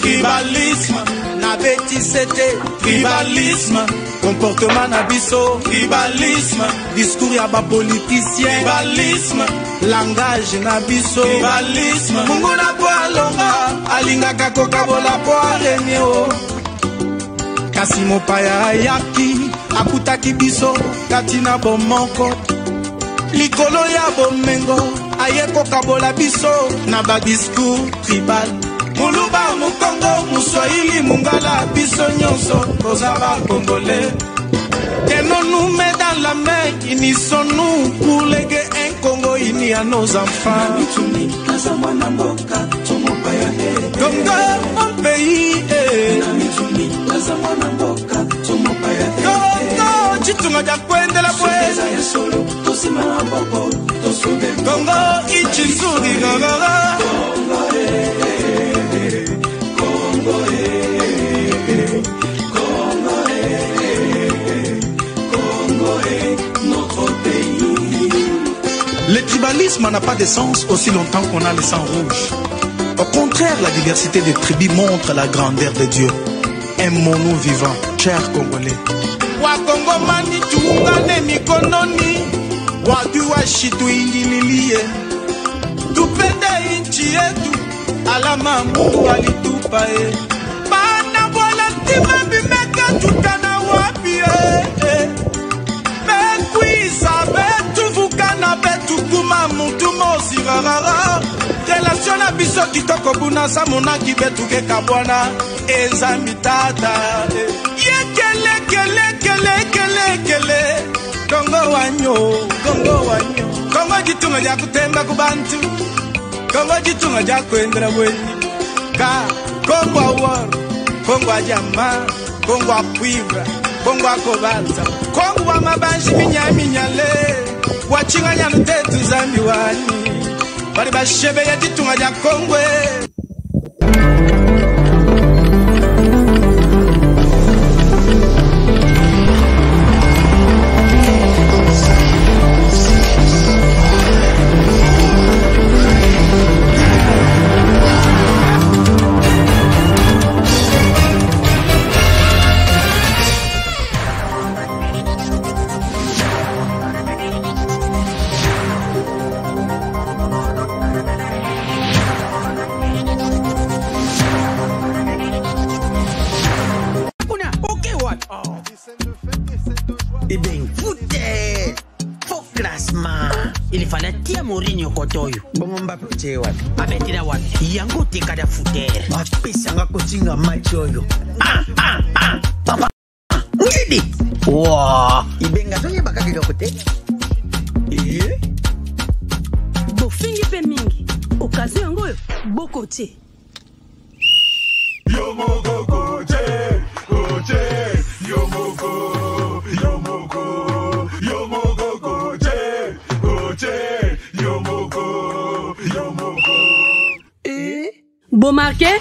Tribalisme, na betisete, tribalisme, comportement na biso, tribalisme, discours ya ba politicien, tribalisme, langage na biso, tribalisme, mungu na po alonga, alinga kakoka bola po alenyo. Kasi mopaya ayaki, akutaki biso, katina bomoko, likolo ya bomengo, ayeko kabola biso, na ba discours tribal. Muluba mukongo, muswahili mungala, biso nyonso, kozaba congolais. Que non nous met dans la main, unissons-nous pour léguer un Congo uni à nos enfants. Congo, mon pays, Congo, chitunga ja kwende la pweza. Congo, ichizuri gagara. Le tribalisme n'a pas de sens aussi longtemps qu'on a le sang rouge. Au contraire, la diversité des tribus montre la grandeur de Dieu. Aimons-nous vivants, chers Congolais. Wakongomani tuungane mikononi, watu washitu ingililie, tupende nchi yetu, alama Mungu alitupa. Bana bola tima bimeka tukana wapi Bekwisa betu vukana betu kuma muntu mosi rarara. Relation na biso kitoko buna samonaki betu ke kabwana ezambi tata. Yekele kele kele kele kele. Kongo wanyo, Kongo wanyo. Kongo jitunga ja kutemba kubantu. Kongo jitunga ja kwendera bweni. Ka Kongo war, Kongo jama, Kongo kwibra, Kongo kobalza, Kongo mabanji minyale. Wachinga nyanu tetu zambi wani. Bari bashebe ya jitunga ja Kongwe. Mourinho kotoyo bongo Mbappé che wapi abetira wapi yango tekada futere bapesanga kotinga match oyo papa ngidi wa ibenga toye bakakira kote bofingi pe mingi okazo yango boko te yo moko koche koche yo moko yo moko yo moko koche koche. Bon marqué?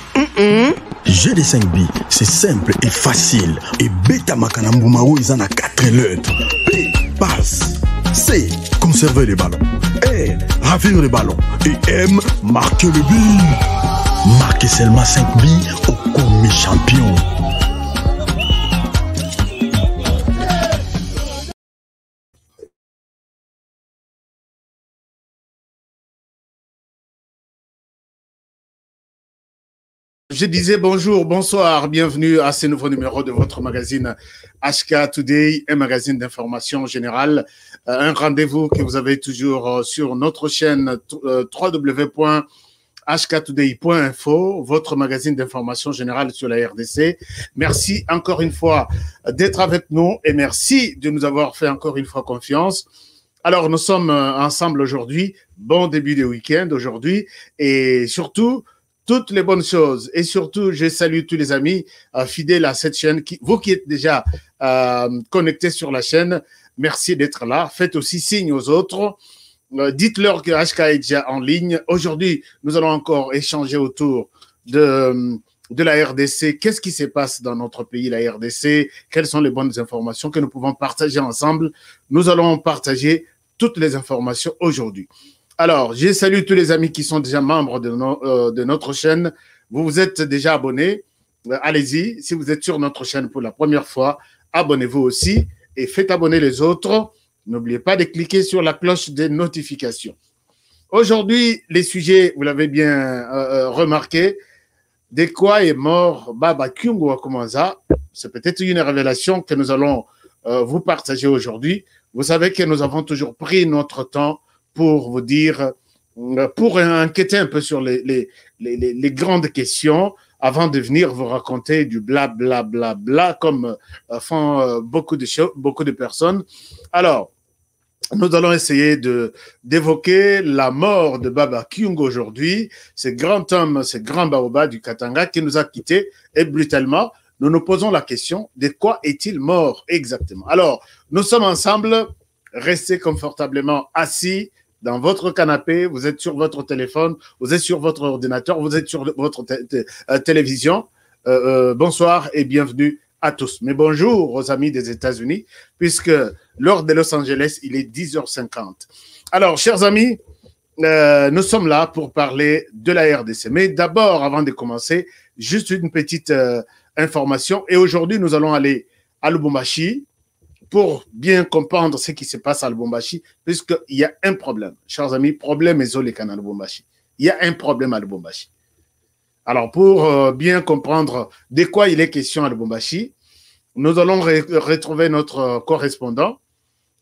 Jeu de 5 billes, c'est simple et facile. Et Beta Makanambumao, ils en a 4 lettres. P, passe. C, conserver les ballons. R, ravir les ballons. Et M, marquer le but. Marquez seulement 5 billes au commis champion. Je disais bonjour, bonsoir, bienvenue à ce nouveau numéro de votre magazine HK Today, un magazine d'information générale, un rendez-vous que vous avez toujours sur notre chaîne www.hktoday.info, votre magazine d'information générale sur la RDC. Merci encore une fois d'être avec nous et merci de nous avoir fait encore une fois confiance. Alors, nous sommes ensemble aujourd'hui, bon début de week-end aujourd'hui et surtout, toutes les bonnes choses. Et surtout, je salue tous les amis fidèles à cette chaîne. Vous qui êtes déjà connectés sur la chaîne, merci d'être là. Faites aussi signe aux autres. Dites-leur que HK est déjà en ligne. Aujourd'hui, nous allons encore échanger autour de la RDC. Qu'est-ce qui se passe dans notre pays, la RDC? Quelles sont les bonnes informations que nous pouvons partager ensemble? Nous allons partager toutes les informations aujourd'hui. Alors, je salue tous les amis qui sont déjà membres de notre chaîne. vous vous êtes déjà abonné, allez-y. Si vous êtes sur notre chaîne pour la première fois, abonnez-vous aussi et faites abonner les autres. N'oubliez pas de cliquer sur la cloche des notifications. Aujourd'hui, les sujets, vous l'avez bien remarqué, de quoi est mort Baba Kyungu Wakumanza. C'est peut-être une révélation que nous allons vous partager aujourd'hui. Vous savez que nous avons toujours pris notre temps pour vous dire, pour enquêter un peu sur les grandes questions avant de venir vous raconter du bla bla bla bla comme font beaucoup de personnes. Alors, nous allons essayer d'évoquer la mort de Baba Kyungu aujourd'hui, ce grand homme, ce grand baoba du Katanga qui nous a quittés et brutalement. Nous nous posons la question, de quoi est-il mort exactement? Alors, nous sommes ensemble, restez confortablement assis dans votre canapé, vous êtes sur votre téléphone, vous êtes sur votre ordinateur, vous êtes sur votre télévision. Bonsoir et bienvenue à tous. Mais bonjour aux amis des États-Unis, puisque l'heure de Los Angeles, il est 10h50. Alors, chers amis, nous sommes là pour parler de la RDC. Mais d'abord, avant de commencer, juste une petite information. Et aujourd'hui, nous allons aller à Lubumbashi pour bien comprendre ce qui se passe à Lubumbashi, puisqu'il y a un problème. Chers amis, problème Ezolekan à Lubumbashi. Il y a un problème à Lubumbashi. Alors, pour bien comprendre de quoi il est question à Lubumbashi, nous allons retrouver notre correspondant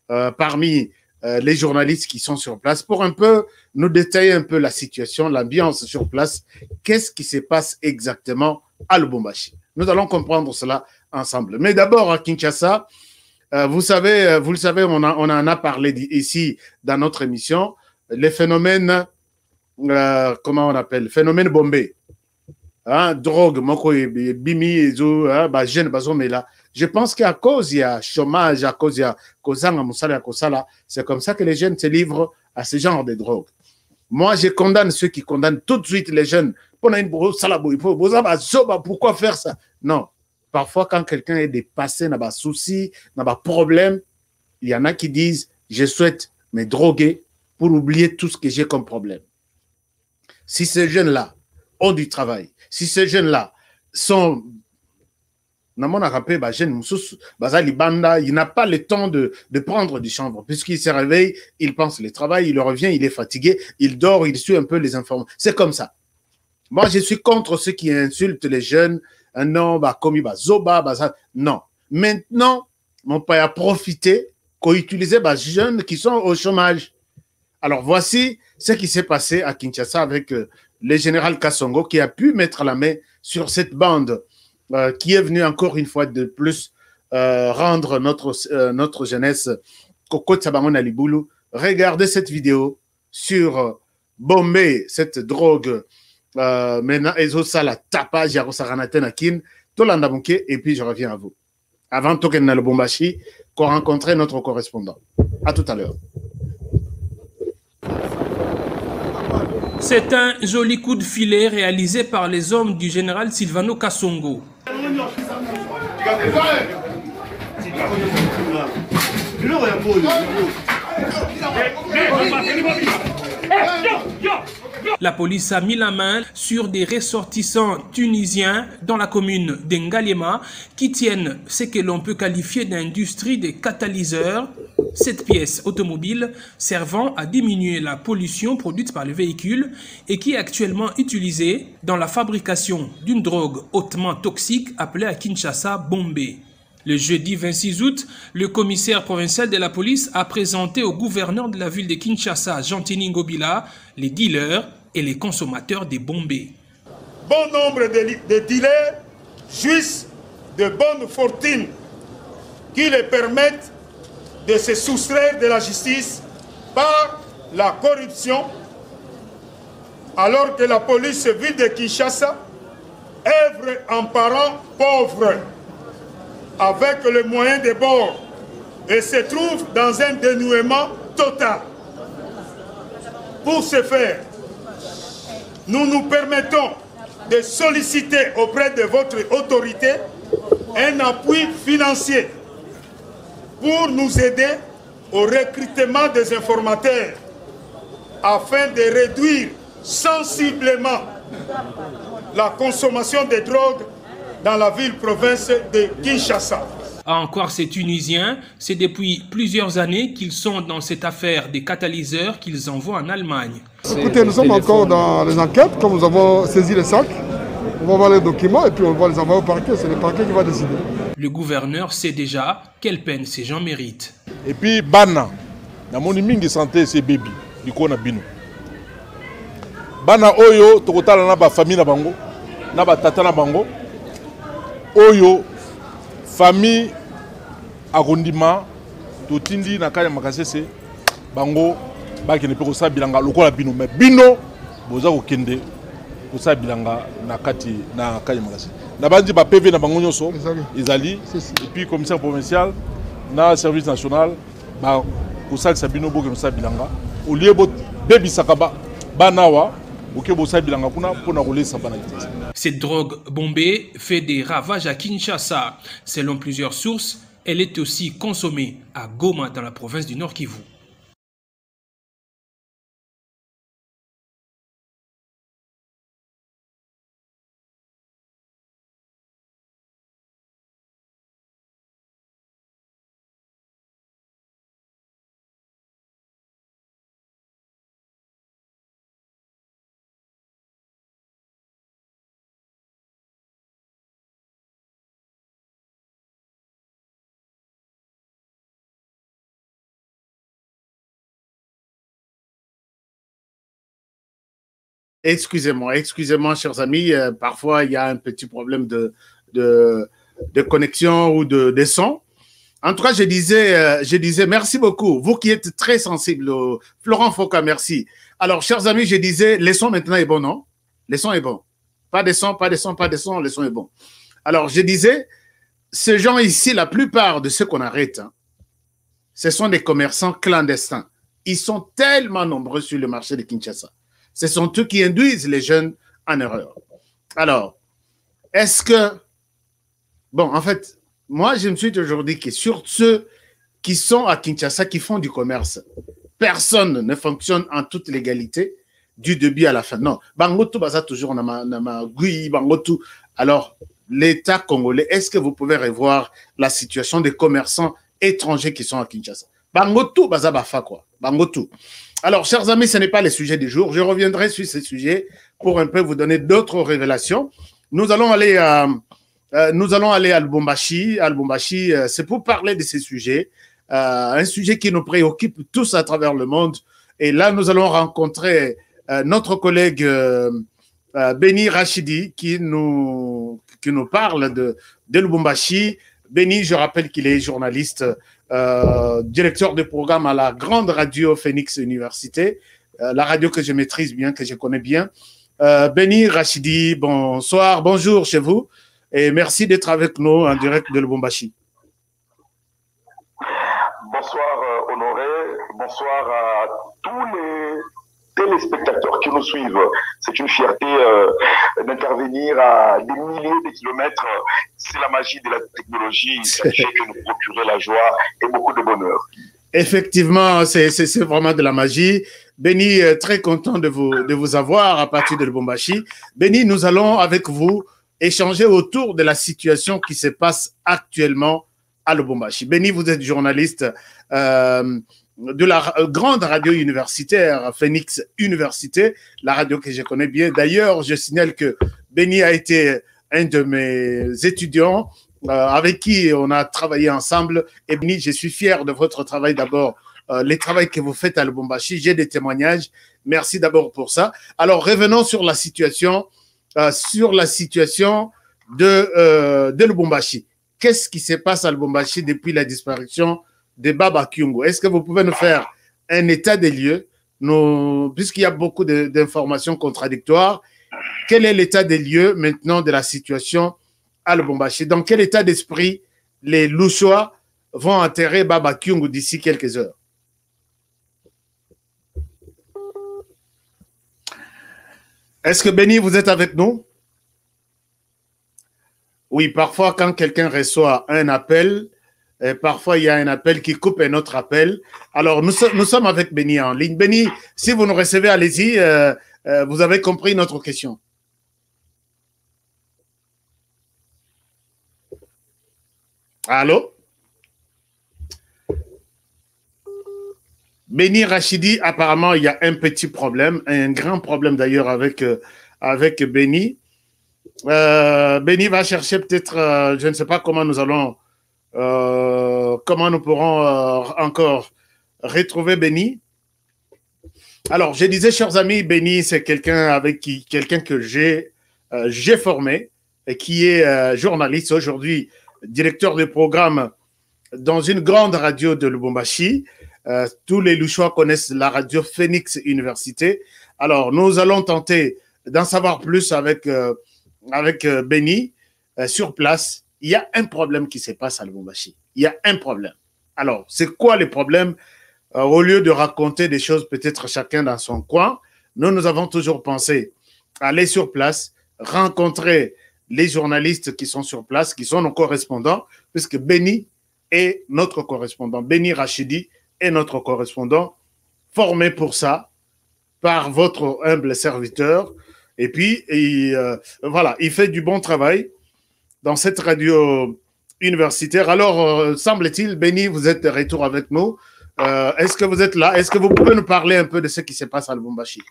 parmi les journalistes qui sont sur place pour un peu nous détailler un peu la situation, l'ambiance sur place. Qu'est-ce qui se passe exactement à Lubumbashi? Nous allons comprendre cela ensemble. Mais d'abord, à Kinshasa, vous le savez, on en a parlé ici dans notre émission, les phénomènes, comment on appelle, phénomène Bombay. Hein, drogue, bimi, jeune, mais là, je pense qu'à cause il y a chômage, à cause il y a c'est comme ça que les jeunes se livrent à ce genre de drogue. Moi, je condamne ceux qui condamnent tout de suite les jeunes. Pourquoi faire ça? Non. Parfois, quand quelqu'un est dépassé, n'a pas de soucis, n'a pas de problème, il y en a qui disent, je souhaite me droguer pour oublier tout ce que j'ai comme problème. Si ces jeunes-là ont du travail, si ces jeunes-là sont... Il n'a pas le temps de prendre du chanvre. Puisqu'il se réveille, il pense le travail, il revient, il est fatigué, il dort, il suit un peu les informations. C'est comme ça. Moi, je suis contre ceux qui insultent les jeunes. Non, non. Maintenant, on peut profiter qu'on utilise les jeunes qui sont au chômage. Alors, voici ce qui s'est passé à Kinshasa avec le général Kassongo qui a pu mettre la main sur cette bande qui est venue encore une fois de plus rendre notre jeunesse Koko Tsabango na Libulu. Regardez cette vidéo sur Bombay, cette drogue. Maintenant, ça la tapage, et puis je reviens à vous. Avant Token na Lubumbashi, qu'on rencontrait notre correspondant. À tout à l'heure. C'est un joli coup de filet réalisé par les hommes du général Silvano Kassongo. La police a mis la main sur des ressortissants tunisiens dans la commune d'Engaliema qui tiennent ce que l'on peut qualifier d'industrie des catalyseurs, cette pièce automobile servant à diminuer la pollution produite par les véhicules et qui est actuellement utilisée dans la fabrication d'une drogue hautement toxique appelée à Kinshasa Bombay. Le jeudi 26 août, le commissaire provincial de la police a présenté au gouverneur de la ville de Kinshasa, Jean-Tini Ngobila, les dealers et les consommateurs des Bombay. Bon nombre de dealers jouissent de bonne fortune qui les permettent de se soustraire de la justice par la corruption, alors que la police ville de Kinshasa œuvre en parents pauvres avec les moyens de bord et se trouve dans un dénuement total. Pour ce faire, nous nous permettons de solliciter auprès de votre autorité un appui financier pour nous aider au recrutement des informateurs afin de réduire sensiblement la consommation de drogue dans la ville-province de Kinshasa. Encore ces Tunisiens, c'est depuis plusieurs années qu'ils sont dans cette affaire des catalyseurs qu'ils envoient en Allemagne. Écoutez, nous sommes encore dans les enquêtes, comme nous avons saisi les sacs. On va voir les documents et puis on va les envoyer au parquet. C'est le parquet qui va décider. Le gouverneur sait déjà quelle peine ces gens méritent. Et puis, Bana, na moni mingi santé c'est baby, liko na bino. Bana oyo, tokotala na ba famille na bango, na ba tata na bango. Oyo, famille agondima, totindi na kanya makasese, bango, baki ne pe kosa bilanga, lokola bino. Mais bino, boza kokende, kosa bilanga na kati na kanya makasese. Na bandi ba PV na bango nyoso, ezali, et puis commissaire provincial, na service national, ba kosa sabino boke kosa bilanga. Au lieu bo bebi sakaba, banawa, boke bosa bilanga kuna pona kolesa bana kitese. Cette drogue bombée fait des ravages à Kinshasa. Selon plusieurs sources, elle est aussi consommée à Goma dans la province du Nord Kivu. Excusez-moi, chers amis. Parfois, il y a un petit problème de connexion ou de son. En tout cas, je disais, merci beaucoup. Vous qui êtes très sensibles, Florent Foka, merci. Alors, chers amis, je disais, le son maintenant est bon, non? Le son est bon. Pas de son, le son est bon. Alors, je disais, ces gens ici, la plupart de ceux qu'on arrête, hein, ce sont des commerçants clandestins. Ils sont tellement nombreux sur le marché de Kinshasa. Ce sont eux qui induisent les jeunes en erreur. Alors, est-ce que... Bon, en fait, moi, je me suis toujours dit que sur ceux qui sont à Kinshasa, qui font du commerce, personne ne fonctionne en toute légalité du début à la fin. Non, Bangotou, baza toujours Bangotou. Alors, l'État congolais, est-ce que vous pouvez revoir la situation des commerçants étrangers qui sont à Kinshasa? Bangotou, baza bafa quoi. Bangotou. Alors, chers amis, ce n'est pas le sujet du jour. Je reviendrai sur ce sujet pour un peu vous donner d'autres révélations. Nous allons aller à Lubumbashi. À Lubumbashi, c'est pour parler de ces sujets. Un sujet qui nous préoccupe tous à travers le monde. Et là, nous allons rencontrer notre collègue Béni Rachidi qui nous parle de Lubumbashi. Béni, je rappelle qu'il est journaliste, directeur de programme à la grande radio Phoenix Université, la radio que je maîtrise bien, que je connais bien. Béni Rachidi, bonsoir, bonjour chez vous et merci d'être avec nous en direct de Lubumbashi. Bonsoir Honoré, bonsoir à tous les téléspectateurs qui nous suivent. C'est une fierté d'intervenir à des milliers de kilomètres. C'est la magie de la technologie. Ça fait que nous procurer la joie et beaucoup de bonheur. Effectivement, c'est vraiment de la magie. Béni, très content de vous avoir à partir de Lubumbashi. Béni, nous allons avec vous échanger autour de la situation qui se passe actuellement à Lubumbashi. Béni, vous êtes journaliste de la grande radio universitaire Phoenix Université, la radio que je connais bien. D'ailleurs, je signale que Béni a été un de mes étudiants avec qui on a travaillé ensemble. Et Béni, je suis fier de votre travail d'abord, le travail que vous faites à Lubumbashi. J'ai des témoignages. Merci d'abord pour ça. Alors, revenons sur la situation de Lubumbashi. Qu'est-ce qui se passe à Lubumbashi depuis la disparition de Baba Kyungu? Est-ce que vous pouvez nous faire un état des lieux, puisqu'il y a beaucoup d'informations contradictoires? Quel est l'état des lieux maintenant de la situation à Lubumbashi? Dans quel état d'esprit les Louchois vont enterrer Baba Kyungu d'ici quelques heures? Est-ce que Béni, vous êtes avec nous? Oui, parfois quand quelqu'un reçoit un appel, parfois il y a un appel qui coupe un autre appel. Alors nous sommes avec Béni en ligne. Béni, si vous nous recevez, allez-y, vous avez compris notre question. Allô? Béni Rachidi, apparemment, il y a un petit problème, un grand problème d'ailleurs avec Béni. Béni va chercher peut-être, je ne sais pas comment nous allons, comment nous pourrons encore retrouver Béni. Alors, je disais, chers amis, Béni, c'est quelqu'un que j'ai formé et qui est journaliste aujourd'hui, directeur de programme dans une grande radio de Lubumbashi. Tous les Louchois connaissent la radio Phoenix Université. Alors, nous allons tenter d'en savoir plus avec Béni sur place. Il y a un problème qui se passe à Lubumbashi. Il y a un problème. Alors, c'est quoi le problème? Au lieu de raconter des choses peut-être chacun dans son coin, nous avons toujours pensé aller sur place, rencontrer les journalistes qui sont sur place, qui sont nos correspondants, puisque Béni est notre correspondant. Béni Rachidi est notre correspondant, formé pour ça par votre humble serviteur. Et puis, voilà, il fait du bon travail dans cette radio universitaire. Alors, semble-t-il, Béni, vous êtes de retour avec nous. Est-ce que vous êtes là? Est-ce que vous pouvez nous parler un peu de ce qui se passe à Lubumbashi?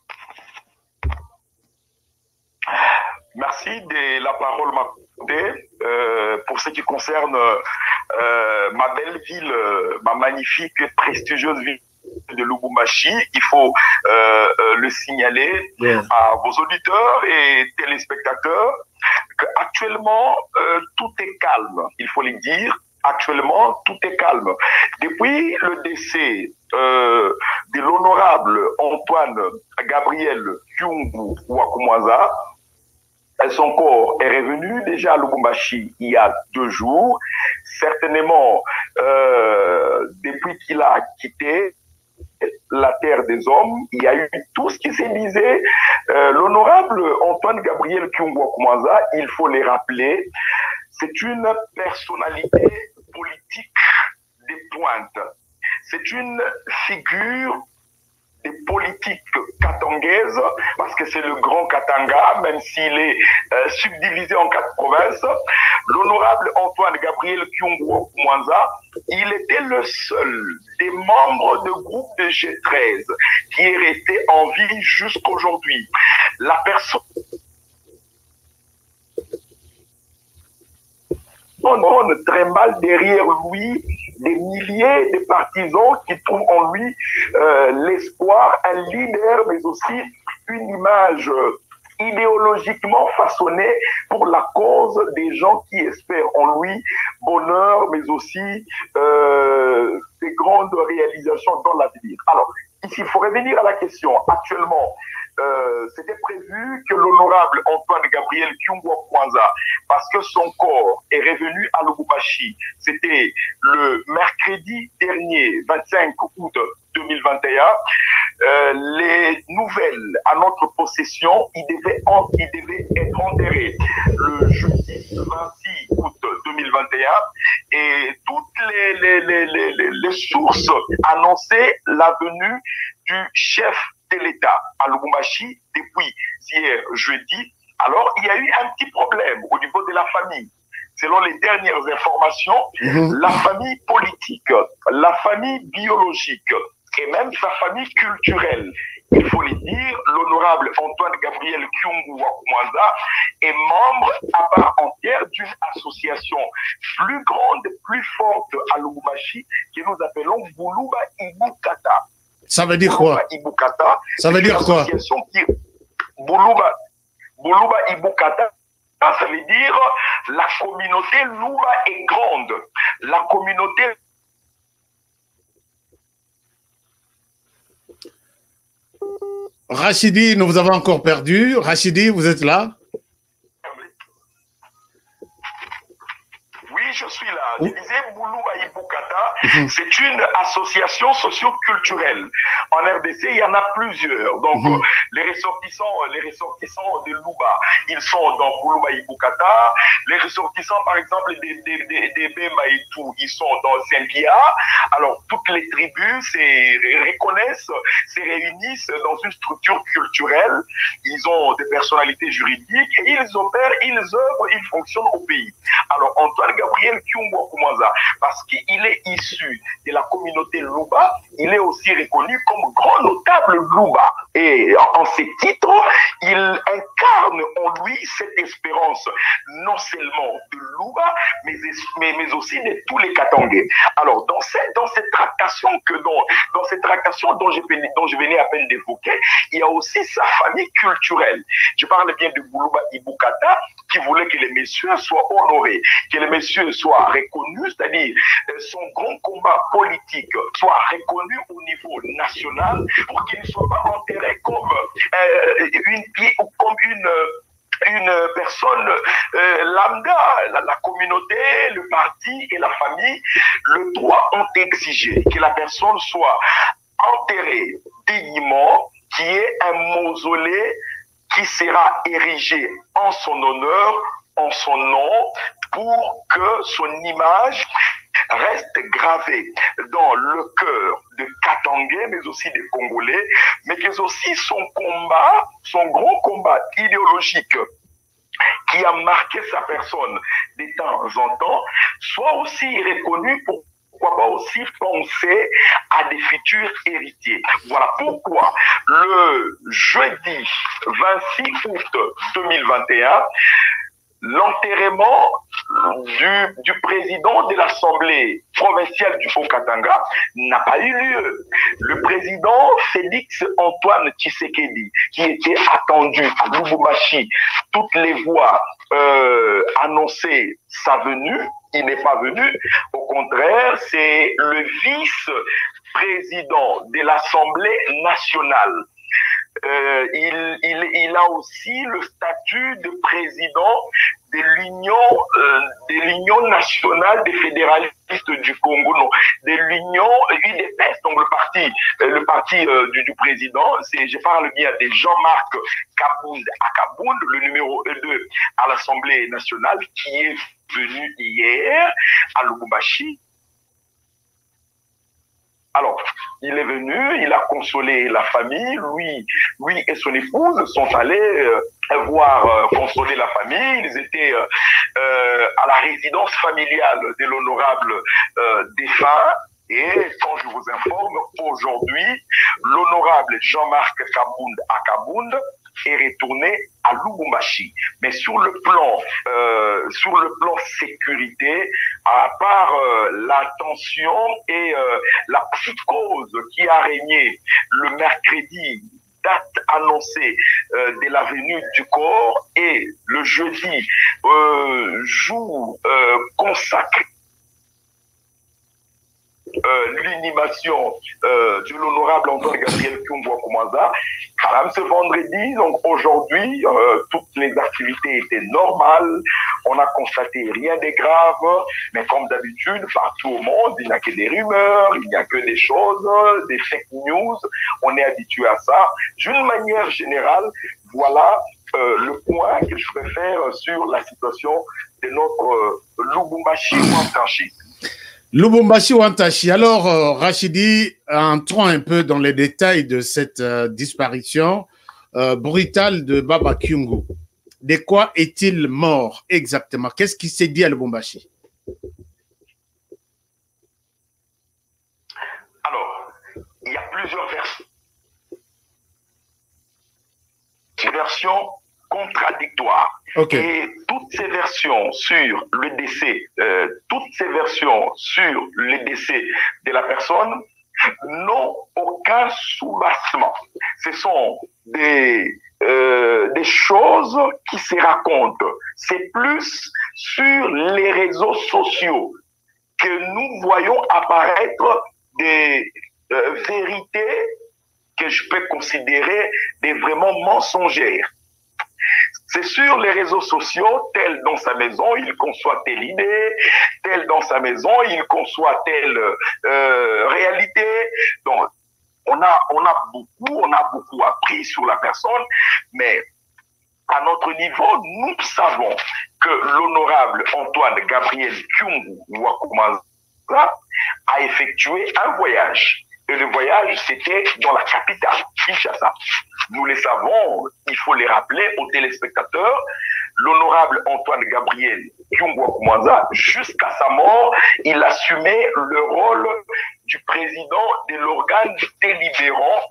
Merci de la parole m'accorder. Pour ce qui concerne ma belle ville, ma magnifique et prestigieuse ville de Lubumbashi, il faut le signaler à vos auditeurs et téléspectateurs qu'actuellement tout est calme, il faut le dire. Actuellement, tout est calme. Depuis le décès de l'honorable Antoine Gabriel Kyungu Wakumwaza, son corps est revenu déjà à Lubumbashi il y a 2 jours. Certainement, depuis qu'il a quitté la terre des hommes, il y a eu tout ce qui s'est disé. L'honorable Antoine Gabriel Kyungu Wakumwaza, il faut les rappeler, c'est une personnalité politique des pointes. C'est une figure des politiques katangaise, parce que c'est le grand Katanga, même s'il est subdivisé en 4 provinces. L'honorable Antoine Gabriel Kyungu Wakumwaza, il était le seul des membres de groupe de G13 qui est resté en vie jusqu'aujourd'hui. La personne très mal derrière lui des milliers de partisans qui trouvent en lui l'espoir, un leader, mais aussi une image idéologiquement façonnée pour la cause des gens qui espèrent en lui bonheur, mais aussi des grandes réalisations dans l'avenir. Alors, ici, il faut revenir à la question. Actuellement, c'était prévu que l'honorable Antoine Gabriel Kyungu Wakumwaza, parce que son corps est revenu à Lubumbashi, c'était le mercredi dernier, 25 août 2021, les nouvelles à notre possession, il devait être enterré le jeudi 26 août 2021 et toutes les sources annonçaient la venue du chef de l'État à Lubumbashi depuis hier jeudi. Alors, il y a eu un petit problème au niveau de la famille. Selon les dernières informations, la famille politique, la famille biologique et même sa famille culturelle, il faut le dire, l'honorable Antoine Gabriel Kyungu Wakumwaza est membre à part entière d'une association plus grande, plus forte à Lubumbashi que nous appelons Buluba Ibukata. Ça veut dire quoi? Ibukata, ça veut dire quoi? Buluba Ibukata, ça veut dire la communauté Luba est grande. La communauté. Rachidi, nous vous avons encore perdu. Rachidi, vous êtes là? Oui, je suis là. Je disais Buluba Ibukata, c'est une association socio-culturelle En RDC, il y en a plusieurs. Donc, les ressortissants de Luba, ils sont dans Boulouba Ibukata. Les ressortissants, par exemple, des Bemba et tout, ils sont dans Saint-Pia. Alors, toutes les tribus se reconnaissent, se réunissent dans une structure culturelle. Ils ont des personnalités juridiques et ils opèrent, ils œuvrent, ils fonctionnent au pays. Alors, Antoine Gabriel Kyungwa Koumaza, parce qu'il est issu de la communauté Luba, il est aussi reconnu comme grand notable Luba. Et en ces titres, il incarne en lui cette espérance, non seulement de Luba, mais aussi de tous les Katangais. Alors, dans cette tractation dont je venais à peine d'évoquer, il y a aussi sa famille culturelle. Je parle bien de Boulouba Ibukata, qui voulait que les messieurs soient honorés, que les messieurs soient reconnus, c'est-à-dire son grand combat politique soit reconnu au niveau national pour qu'il ne soit pas enterré comme une personne lambda. La communauté, le parti et la famille, le droit ont exigé que la personne soit enterrée dignement, qu'il y ait un mausolée qui sera érigé en son honneur, en son nom, pour que son image reste gravée dans le cœur de Katangais, mais aussi des Congolais, mais que aussi son grand combat idéologique qui a marqué sa personne de temps en temps, soit aussi reconnu pour pourquoi pas aussi penser à des futurs héritiers. Voilà pourquoi le jeudi 26 août 2021, l'enterrement du président de l'Assemblée provinciale du Haut-Katanga n'a pas eu lieu. Le président Félix Antoine Tshisekedi, qui était attendu à Lubumbashi, toutes les voix annonçaient sa venue, il n'est pas venu. Au contraire, c'est le vice-président de l'Assemblée nationale. Il a aussi le statut de président de l'Union nationale des fédéralistes du Congo, non, de l'Union UDPS, donc le parti du président. Je parle bien de Jean-Marc Kabound Akabound, le numéro 2 à l'Assemblée nationale, qui est venu hier à Lubumbashi. Alors, il est venu, il a consolé la famille, lui et son épouse sont allés voir consoler la famille. Ils étaient à la résidence familiale de l'honorable défunt. Et quand je vous informe, aujourd'hui, l'honorable Jean-Marc Kabound Akabound est retourné à Lubumbashi. Mais sur le plan sécurité, à part la tension et la psychose qui a régné le mercredi, date annoncée de la venue du corps, et le jeudi, jour consacré l'inhumation de l'honorable Antoine Gabriel Kyungwa Koumaza. Ce vendredi, donc aujourd'hui, toutes les activités étaient normales. On n'a constaté rien de grave, mais comme d'habitude, partout au monde, il n'y a que des rumeurs, il n'y a que des choses, des fake news. On est habitué à ça. D'une manière générale, voilà le point que je vais faire sur la situation de notre Lubumbashi Wantachi. Lubumbashi Wantachi. Alors, Rachidi, entrons un peu dans les détails de cette disparition brutale de Baba Kyungu. De quoi est-il mort exactement? Qu'est-ce qui s'est dit à Lubumbashi? Alors, il y a plusieurs versions contradictoires. Okay. Et toutes ces versions sur le décès, de la personne n'ont aucun soubassement. Ce sont des choses qui se racontent. C'est plus sur les réseaux sociaux que nous voyons apparaître des vérités que je peux considérer des vraiment mensongères. C'est sur les réseaux sociaux, tel dans sa maison, il conçoit telle idée, tel dans sa maison, il conçoit telle réalité. Donc, on a beaucoup appris sur la personne, mais à notre niveau, nous savons que l'honorable Antoine Gabriel Kyungu Wakumanza a effectué un voyage. Et le voyage, c'était dans la capitale, Kinshasa. Nous les savons, il faut les rappeler aux téléspectateurs. L'honorable Antoine Gabriel Kyungu Wakumanza, jusqu'à sa mort, il assumait le rôle du président de l'organe délibérant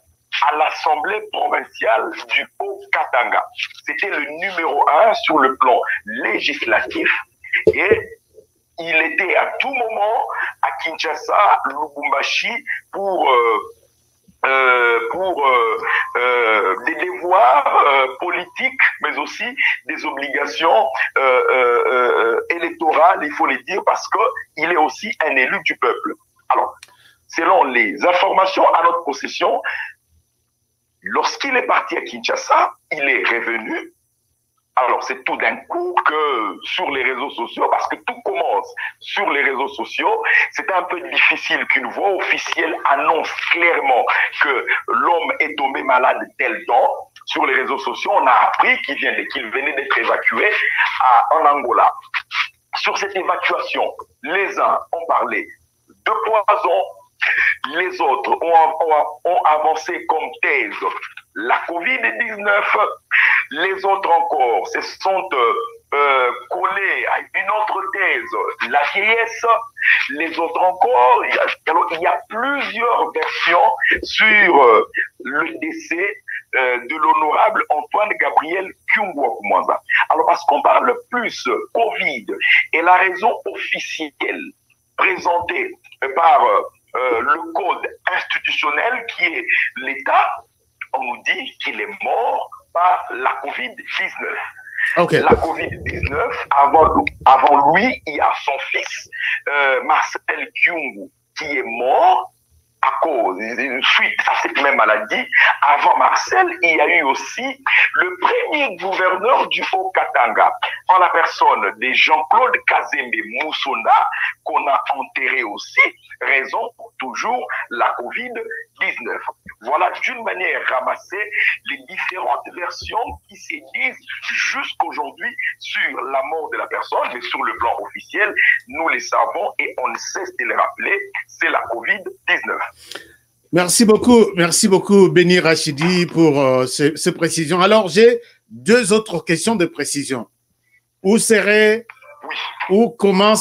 à l'Assemblée provinciale du Haut-Katanga. C'était le numéro 1 sur le plan législatif et il était à tout moment à Kinshasa, Lubumbashi pour des devoirs politiques, mais aussi des obligations électorales, il faut les dire, parce qu'il est aussi un élu du peuple. Alors, selon les informations à notre possession, lorsqu'il est parti à Kinshasa, il est revenu. Alors, c'est tout d'un coup que sur les réseaux sociaux, parce que tout commence sur les réseaux sociaux, c'est un peu difficile qu'une voix officielle annonce clairement que l'homme est tombé malade tel temps. Sur les réseaux sociaux, on a appris qu'il venait d'être évacué en Angola. Sur cette évacuation, les uns ont parlé de poison, les autres ont avancé comme thèse la Covid-19, les autres encore se sont collés à une autre thèse, la vieillesse, les autres encore, il y a plusieurs versions sur le décès de l'honorable Antoine Gabriel Kyungu Wakumanza. Alors parce qu'on parle plus Covid et la raison officielle présentée par le code institutionnel qui est l'État, on nous dit qu'il est mort par la Covid-19. Okay. La Covid-19, avant lui, il y a son fils, Marcel Kyungu, qui est mort à cause, suite à cette même maladie. Avant Marcel, il y a eu aussi le premier gouverneur du Haut-Katanga, en la personne de Jean-Claude Kazembe Moussonda, qu'on a enterré aussi, raison pour toujours la Covid-19. Voilà d'une manière ramassée les différentes versions qui se disent jusqu'aujourd'hui sur la mort de la personne, mais sur le plan officiel, nous les savons et on ne cesse de les rappeler, c'est la Covid-19. Merci beaucoup Béni Rachidi pour ces précisions. Alors j'ai deux autres questions de précision. Où serait, ou comment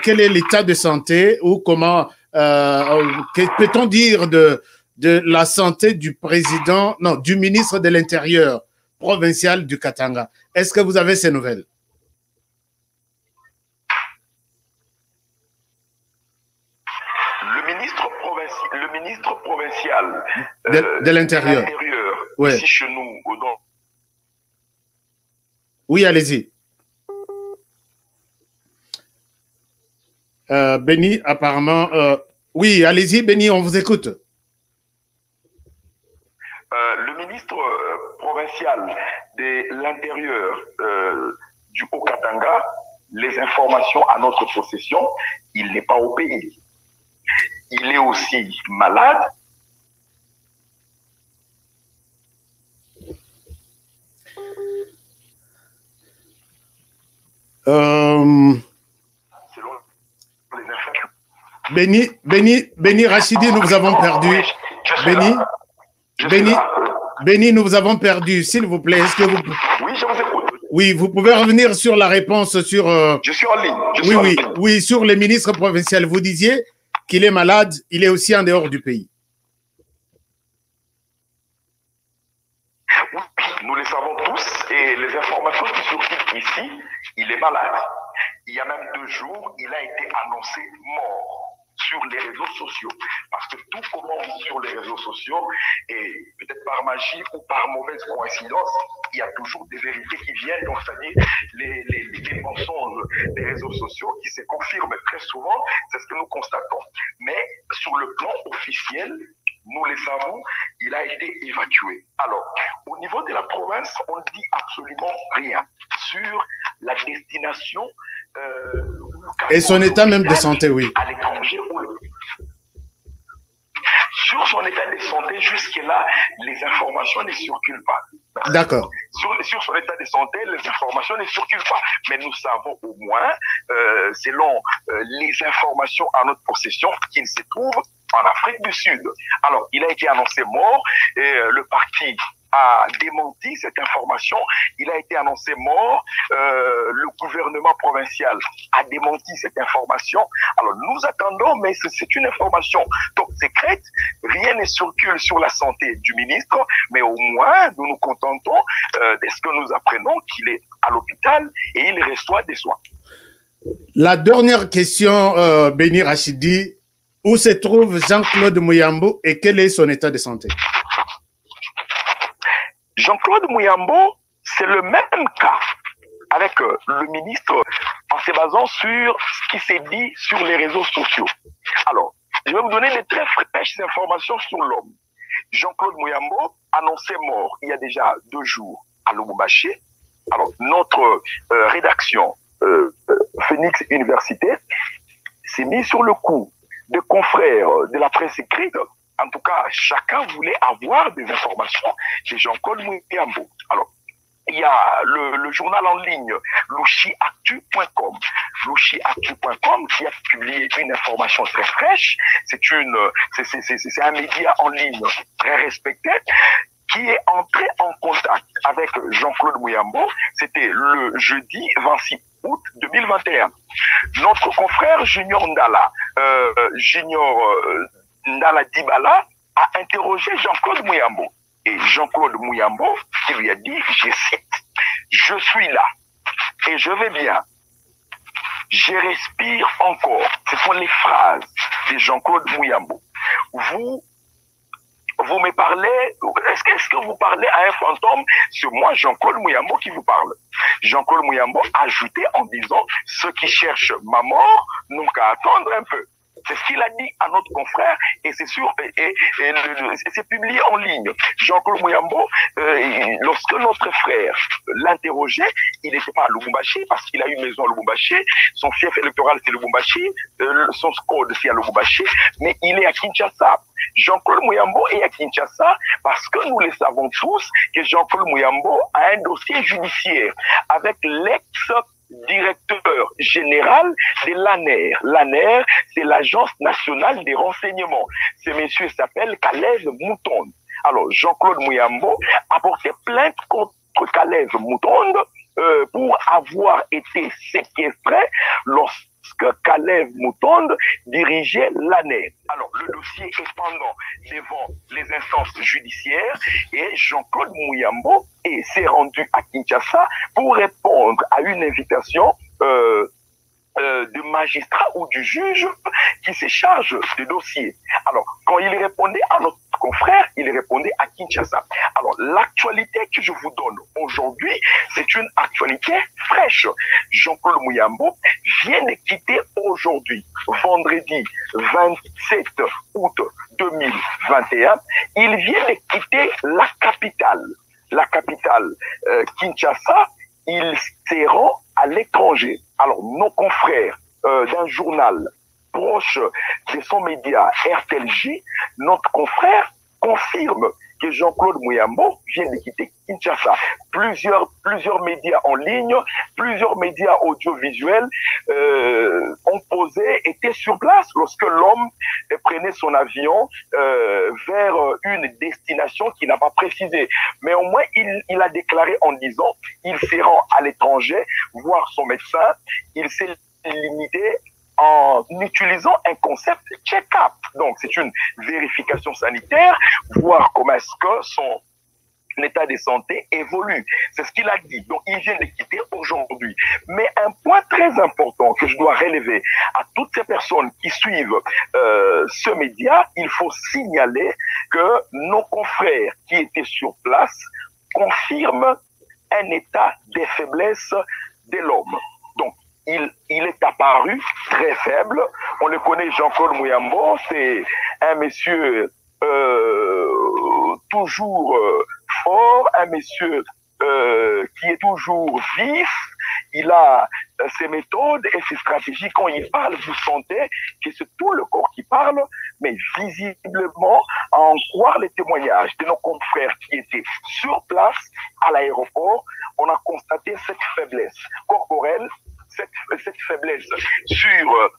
quel est l'état de santé, ou comment, que peut-on dire de la santé du président, non, du ministre de l'Intérieur provincial du Katanga? Est-ce que vous avez ces nouvelles? Le ministre provincial de l'Intérieur, ouais. Ici chez nous, oui, allez-y. Béni, apparemment, oui, allez-y, Béni, on vous écoute. Le ministre provincial de l'Intérieur du Haut-Katanga, les informations à notre possession, il n'est pas au pays. Il est aussi malade. Béni Rachidi, nous vous avons perdu. Béni, nous vous avons perdu. S'il vous plaît, est-ce que vous... Oui, je vous écoute. Oui, vous pouvez revenir sur la réponse sur... Je suis en ligne. Oui, sur les ministres provinciaux. Vous disiez qu'il est malade, il est aussi en dehors du pays. Oui, nous le savons tous et les informations qui circulent ici, il est malade. Il y a même 2 jours, il a été annoncé mort sur les réseaux sociaux. Parce que tout commence sur les réseaux sociaux et peut-être par magie ou par mauvaise coïncidence, il y a toujours des vérités qui viennent, donc c'est-à-dire les mensonges des réseaux sociaux qui se confirment très souvent, c'est ce que nous constatons. Mais sur le plan officiel, nous le savons, il a été évacué. Alors, au niveau de la province, on ne dit absolument rien sur la destination et son état même de santé, oui. À l'étranger. sur son état de santé, jusque-là, les informations ne circulent pas. D'accord. Sur son état de santé, les informations ne circulent pas. Mais nous savons au moins, selon les informations à notre possession, qu'il se trouve en Afrique du Sud. Alors, il a été annoncé mort et le parti a démenti cette information. Il a été annoncé mort. Le gouvernement provincial a démenti cette information. Alors, nous attendons, mais c'est une information donc secrète. Rien ne circule sur la santé du ministre, mais au moins, nous nous contentons de ce que nous apprenons qu'il est à l'hôpital et il reçoit des soins. La dernière question, Béni Rachidi, où se trouve Jean-Claude Muyambo et quel est son état de santé? Jean-Claude Muyambo, c'est le même cas avec le ministre en se basant sur ce qui s'est dit sur les réseaux sociaux. Alors, je vais vous donner des très fraîches informations sur l'homme. Jean-Claude Muyambo, annoncé mort il y a déjà 2 jours à Lubumbashi. Alors, notre rédaction Phoenix Université s'est mise sur le coup de confrères de la presse écrite. En tout cas, chacun voulait avoir des informations chez Jean-Claude Muyambo. Alors, il y a le journal en ligne louchiactu.com. Louchiactu.com qui a publié une information très fraîche. C'est un média en ligne très respecté qui est entré en contact avec Jean-Claude Muyambo. C'était le jeudi 26 août 2021. Notre confrère Junior Ndala, Ndala Dibala a interrogé Jean-Claude Muyambo. Et Jean-Claude Muyambo, qui lui a dit, je cite, « Je suis là et je vais bien. Je respire encore. » Ce sont les phrases de Jean-Claude Muyambo. Vous me parlez, est-ce que vous parlez à un fantôme? C'est moi, Jean-Claude Muyambo, qui vous parle. Jean-Claude Muyambo a ajouté en disant, ceux qui cherchent ma mort n'ont qu'à attendre un peu. C'est ce qu'il a dit à notre confrère et c'est sûr, et c'est publié en ligne. Jean-Claude Muyambo, lorsque notre frère l'interrogeait, il n'était pas à Lubumbashi parce qu'il a une maison à Lubumbashi, son fief électoral c'est Lubumbashi, son code c'est à Lubumbashi, mais il est à Kinshasa. Jean-Claude Muyambo est à Kinshasa parce que nous le savons tous que Jean-Claude Muyambo a un dossier judiciaire avec l'ex-directeur général de l'ANER. L'ANER, c'est l'Agence nationale des renseignements. Ce monsieur s'appelle Calève Moutonde. Alors, Jean-Claude Muyambo a porté plainte contre Calève Moutonde pour avoir été séquestré lorsque Calève Moutonde dirigeait l'ANER. Alors, le dossier est pendant devant les instances judiciaires et Jean-Claude Muyambo s'est rendu à Kinshasa pour répondre à une invitation du magistrat ou du juge qui se charge du dossier. Alors, quand il répondait à notre confrère, il répondait à Kinshasa. Alors, l'actualité que je vous donne aujourd'hui, c'est une actualité fraîche. Jean-Claude Muyambo vient de quitter aujourd'hui, vendredi 27 août 2021, il vient de quitter la capitale. La capitale Kinshasa, il se rend à l'étranger. Alors, nos confrères d'un journal proche de son média RTLJ, notre confrère confirme que Jean-Claude Muyambo vient de quitter Kinshasa. Plusieurs médias en ligne, plusieurs médias audiovisuels ont posé, étaient sur place lorsque l'homme prenait son avion vers une destination qu'il n'a pas précisée. Mais au moins, il a déclaré en disant il se rend à l'étranger voir son médecin. Il s'est limité en utilisant un concept check-up. Donc, c'est une vérification sanitaire, voir comment est-ce que son état de santé évolue. C'est ce qu'il a dit. Donc, il vient de quitter aujourd'hui. Mais un point très important que je dois relever à toutes ces personnes qui suivent ce média, il faut signaler que nos confrères qui étaient sur place confirment un état de faiblesse de l'homme. Donc, il est apparu très faible. On le connaît, Jean-Claude Muyambo, c'est un monsieur toujours fort, un monsieur qui est toujours vif, il a ses méthodes et ses stratégies. Quand il parle, vous sentez que c'est tout le corps qui parle, mais visiblement, à en croire les témoignages de nos confrères qui étaient sur place à l'aéroport, on a constaté cette faiblesse corporelle, cette faiblesse sur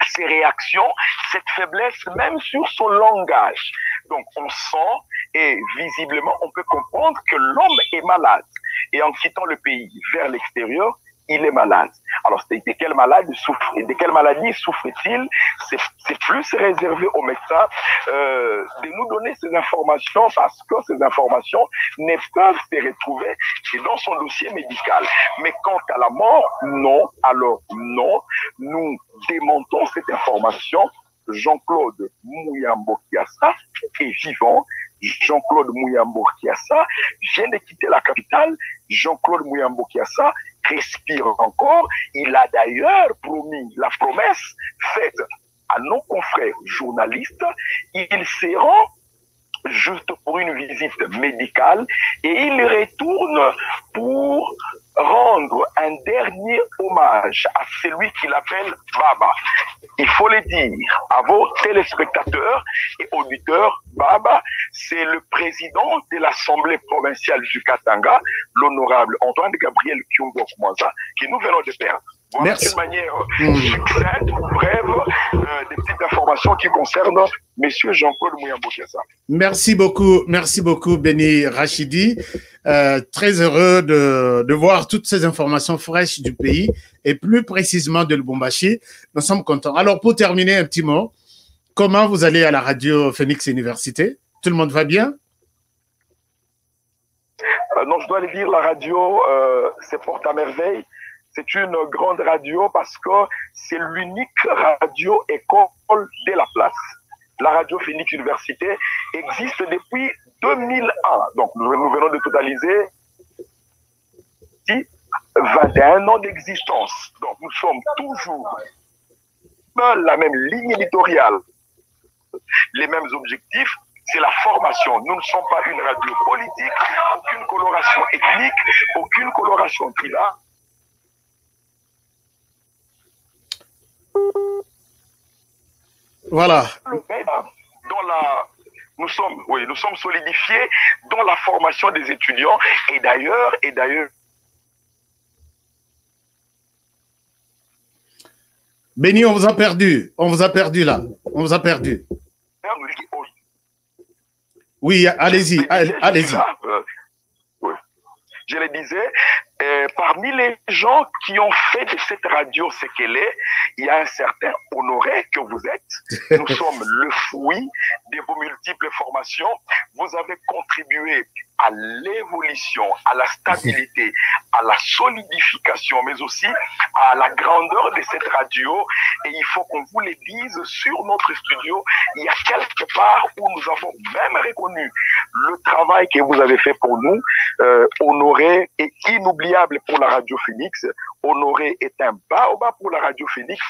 ses réactions, cette faiblesse même sur son langage. Donc on sent et visiblement on peut comprendre que l'homme est malade. Et en quittant le pays vers l'extérieur, il est malade. Alors, de quelle maladie souffre-t-il? C'est plus réservé aux médecins de nous donner ces informations parce que ces informations ne peuvent se retrouver dans son dossier médical. Mais quant à la mort, non. Alors, non. Nous démontons cette information. Jean-Claude Muyambo-Kiassa est vivant. Jean-Claude Muyambo-Kiassa vient de quitter la capitale. Jean-Claude Muyambo-Kiassa respire encore. Il a d'ailleurs promis la promesse faite à nos confrères journalistes. Il se rend juste pour une visite médicale et il retourne pour rendre un dernier hommage à celui qu'il appelle Baba. Il faut le dire à vos téléspectateurs et auditeurs, Baba, c'est le président de l'Assemblée provinciale du Katanga, l'honorable Antoine Gabriel Kyungo-Koumanza, que nous venons de perdre. Voilà, d'une manière succincte, brève, des petites informations qui concernent Monsieur Jean-Claude Muyambo-Kiassa. Merci beaucoup, Béni Rachidi. Très heureux de voir toutes ces informations fraîches du pays et plus précisément de Lubumbashi. Nous sommes contents. Alors, pour terminer, un petit mot. Comment vous allez à la radio Phoenix Université? Tout le monde va bien? Non, je dois le dire, la radio se porte à merveille. C'est une grande radio parce que c'est l'unique radio-école de la place. La radio Phoenix Université existe depuis 2001. Donc, nous venons de totaliser 21 ans d'existence. Donc, nous sommes toujours dans la même ligne éditoriale, les mêmes objectifs. C'est la formation. Nous ne sommes pas une radio politique, aucune coloration ethnique, aucune coloration tribale. Voilà. Nous sommes solidifiés dans la formation des étudiants et d'ailleurs. Béni, on vous a perdu là. On vous a perdu. Oui, allez-y. Je le disais, parmi les gens qui ont fait de cette radio ce qu'elle est, il y a un certain Honoré que vous êtes. Nous sommes le fruit de vos multiples formations. Vous avez contribué à l'évolution, à la stabilité, à la solidification, mais aussi à la grandeur de cette radio. Et il faut qu'on vous le dise sur notre studio. Il y a quelque part où nous avons même reconnu le travail que vous avez fait pour nous. Honoré est inoubliable pour la radio Phoenix. Honoré est un baobab pour la radio Phoenix.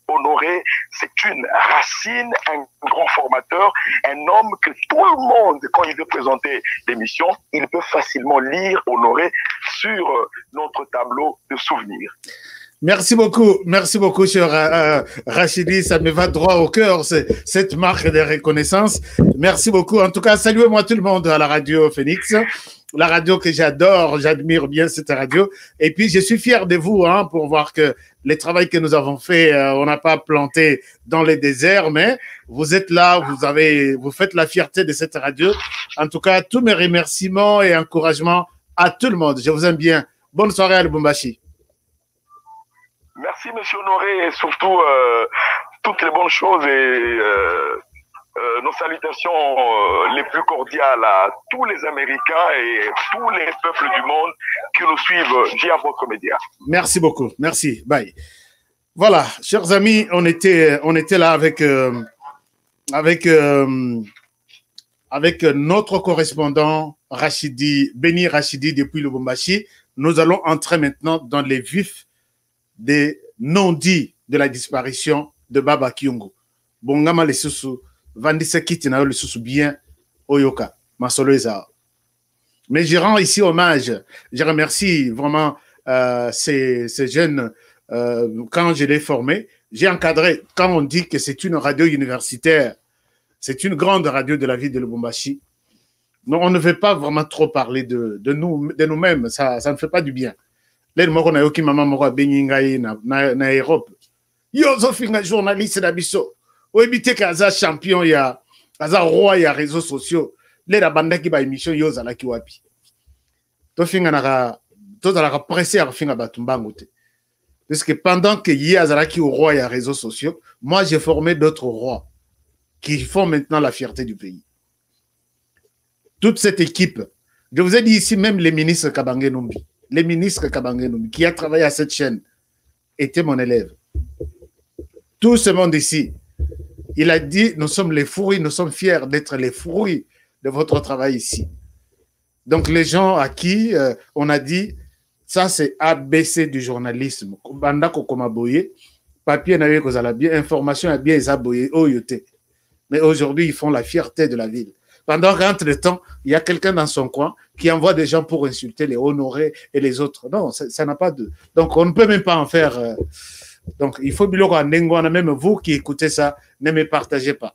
Honoré, c'est une racine, un grand formateur, un homme que tout le monde, quand il veut présenter l'émission, il peut facilement lire Honoré sur notre tableau de souvenirs. Merci beaucoup, cher Rachidi, ça me va droit au cœur, cette marque de reconnaissance. Merci beaucoup. En tout cas, saluez-moi tout le monde à la radio Phoenix, la radio que j'adore, j'admire bien cette radio. Et puis, je suis fier de vous pour voir que le travail que nous avons fait, on n'a pas planté dans les déserts, mais vous êtes là, vous faites la fierté de cette radio. En tout cas, tous mes remerciements et encouragements à tout le monde. Je vous aime bien. Bonne soirée à Lubumbashi. Merci, monsieur Honoré, et surtout toutes les bonnes choses et nos salutations les plus cordiales à tous les Américains et tous les peuples du monde qui nous suivent via votre média. Merci beaucoup. Merci. Bye. Voilà, chers amis, on était là avec notre correspondant Rachidi, Béni Rachidi depuis Lubumbashi. Nous allons entrer maintenant dans les vifs des non-dits de la disparition de Baba Kyungo. Bongama le susu, vandisa kiti na le susu bien, oyoka, masolo eza. Mais je rends ici hommage, je remercie vraiment ces jeunes, quand je l'ai formé, j'ai encadré, quand on dit que c'est une radio universitaire, c'est une grande radio de la ville de Lubumbashi, non, on ne veut pas vraiment trop parler de nous-mêmes, ça ne fait pas du bien. Les gens qui ont dit maman moko beningai na Europe. Yo zo finga journaliste na biso. O ebité ka za champion ya aza roi ya réseaux sociaux. Les la banda ki ba émission yo za la ki wapi. To finga na to za la pressé à finga batumbango te. Parce que pendant que yi azala ki au roi ya réseaux sociaux, moi j'ai formé d'autres rois qui font maintenant la fierté du pays. Toute cette équipe, je vous ai dit ici même les ministres Kabange Numbi. Les ministres Kabange Numbi, qui a travaillé à cette chaîne, était mon élève. Tout ce monde ici, il a dit, nous sommes les fruits, nous sommes fiers d'être les fruits de votre travail ici. Donc les gens à qui on a dit, ça c'est ABC du journalisme. Papier n'a pas bien, information a bien aboyé, mais aujourd'hui ils font la fierté de la ville. Pendant qu'entre-temps, il y a quelqu'un dans son coin qui envoie des gens pour insulter, les honorer et les autres. Non, ça n'a pas de... Donc, on ne peut même pas en faire... Donc, il faut que même vous qui écoutez ça, ne me partagez pas.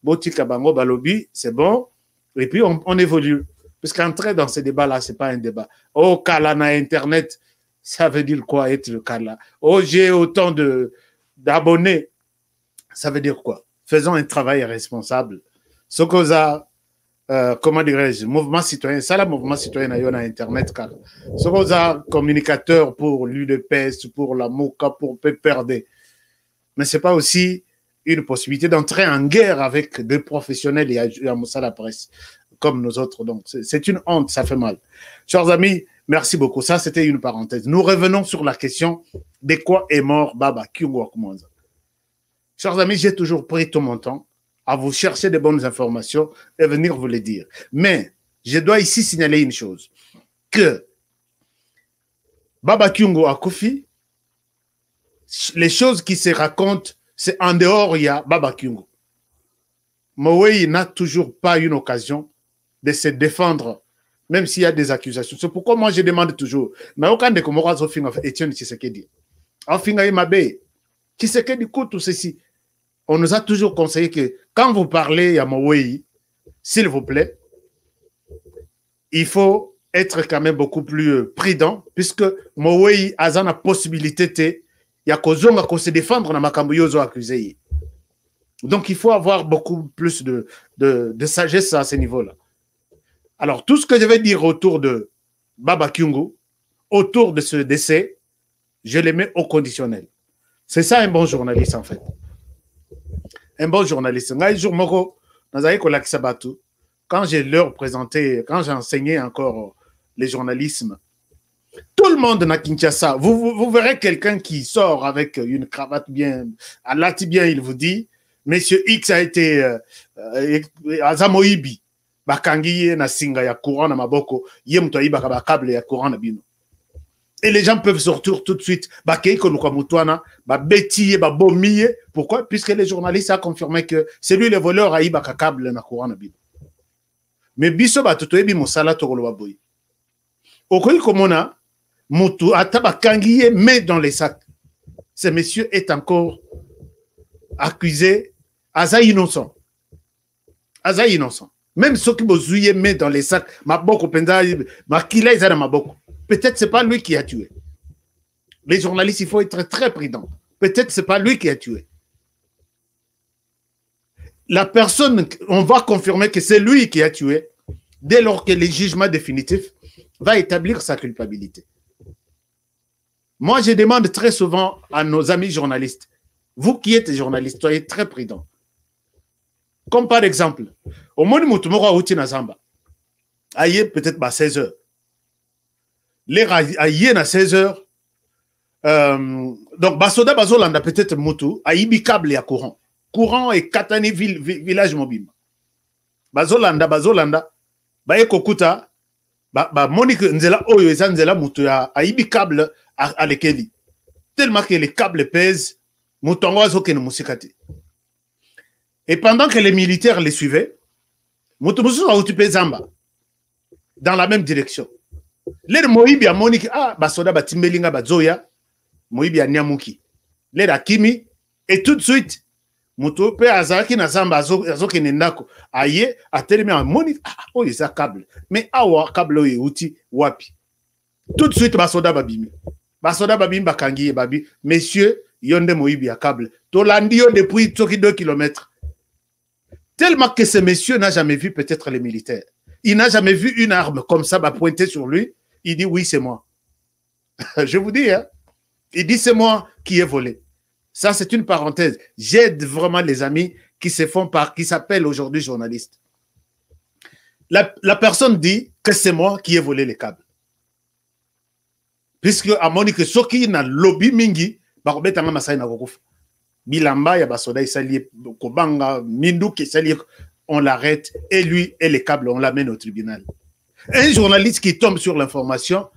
Boti Kabango Balobi, c'est bon. Et puis, on évolue. Parce qu'entrer dans ce débat-là, ce n'est pas un débat. Oh, Kala na Internet, ça veut dire quoi être le Kala? Oh, j'ai autant d'abonnés. Ça veut dire quoi? Faisons un travail responsable. Ce que ça... comment dirais-je, mouvement citoyen, ça le mouvement citoyen na Internet, car ce qu'on a communicateur pour l'UDPS, pour la MOCA, pour PPRD, mais c'est pas aussi une possibilité d'entrer en guerre avec des professionnels et à Moussa la presse, comme nous autres. Donc, c'est une honte, ça fait mal. Chers amis, merci beaucoup. Ça, c'était une parenthèse. Nous revenons sur la question de quoi est mort Baba Kyungu Akumanza. Chers amis, j'ai toujours pris tout mon temps à vous chercher de bonnes informations et venir vous les dire. Mais je dois ici signaler une chose, que Baba Kyungu Akufi, les choses qui se racontent, c'est en dehors, il y a Baba Kyungu. Mowei n'a toujours pas une occasion de se défendre, même s'il y a des accusations. C'est pourquoi moi je demande toujours, mais aucun de Komora Zofinga Etienne Tshisekedi. Afinga Imabe, Tshisekedi coûte tout ceci. On nous a toujours conseillé que quand vous parlez à Mowei, s'il vous plaît, il faut être quand même beaucoup plus prudent, puisque Mowei a la possibilité, il y a qu'on se défendre dans Makambuyozo accusé. Donc il faut avoir beaucoup plus de sagesse à ce niveau-là. Alors tout ce que je vais dire autour de Baba Kyungu, autour de ce décès, je les mets au conditionnel. C'est ça un bon journaliste en fait. Un bon journaliste. Quand j'ai leur présenté, quand j'ai enseigné encore le journalisme, tout le monde n'a Kinshasa. Vous verrez quelqu'un qui sort avec une cravate bien, à l'atibien, il vous dit, Monsieur X a été à Zamoibi, Bakangiye na singa ya courant na maboko, yemto ayiba ba câble ya courant na bino. Et les gens peuvent sortir tout de suite. Pourquoi? Puisque les journalistes ont confirmé que c'est lui le voleur à Ibaka câble na courant. Mais biso batuto ebi mosala tokolo baboyi. Okoyi komona mutu ataba kangiye met dans les sacs. Ce monsieur est encore accusé aza innocent. Aza innocent. Même ceux qui bozouye met dans les sacs, maboko penza makila izana maboko. Peut-être ce n'est pas lui qui a tué. Les journalistes, il faut être très prudent. Peut-être ce n'est pas lui qui a tué. La personne, on va confirmer que c'est lui qui a tué dès lors que le jugement définitif va établir sa culpabilité. Moi, je demande très souvent à nos amis journalistes, vous qui êtes journalistes, soyez très prudents. Comme par exemple, au moment où Moutoumora Outi Nazamba, aïe peut-être à 16 heures. Les aïe à 16 heures. Donc, Basoda Bazolanda peut-être Moutou, aïbi câble et à courant. Courant et Katani village mobile. Bazolanda, Baye Kokuta, Monique Nzela Oyo et Nzela Moutou, aïbi câble à l'ékeli. Tellement que les câbles pèsent, Moutongo Azoken Moussikati. Et pendant que les militaires les suivaient, Moutou a occupé Zamba, dans la même direction. Les Moïbi a Monique, ah, basoda batimbelinga bazoya, Moïbi a Nyamuki. Les Rakimi, et tout de suite, Moto pe azaki na zamba azoke nendako. Aye, a tellement en Monique, ah, oh, il y a câble. Mais awa câble oye outi wapi. Tout de suite, basoda babimi. Basoda babimi bakangi babi. Messieurs, yonde Moïbi a câble. Tolandio depuis 2 kilomètres. Tellement que ce monsieur n'a jamais vu peut-être les militaires. Il n'a jamais vu une arme comme ça pointer sur lui. Il dit oui, c'est moi. Je vous dis, hein. Il dit c'est moi qui ai volé. Ça, c'est une parenthèse. J'aide vraiment les amis qui se font qui s'appellent aujourd'hui journalistes. La personne dit que c'est moi qui ai volé les câbles. Puisque à Monique Soki na lobby mingi, bakobetanga masai na kokufa. Bilamba ya basoda isali kobanga mindu ki sali, on l'arrête et lui et les câbles on l'amène au tribunal. Un journaliste qui tombe sur l'information,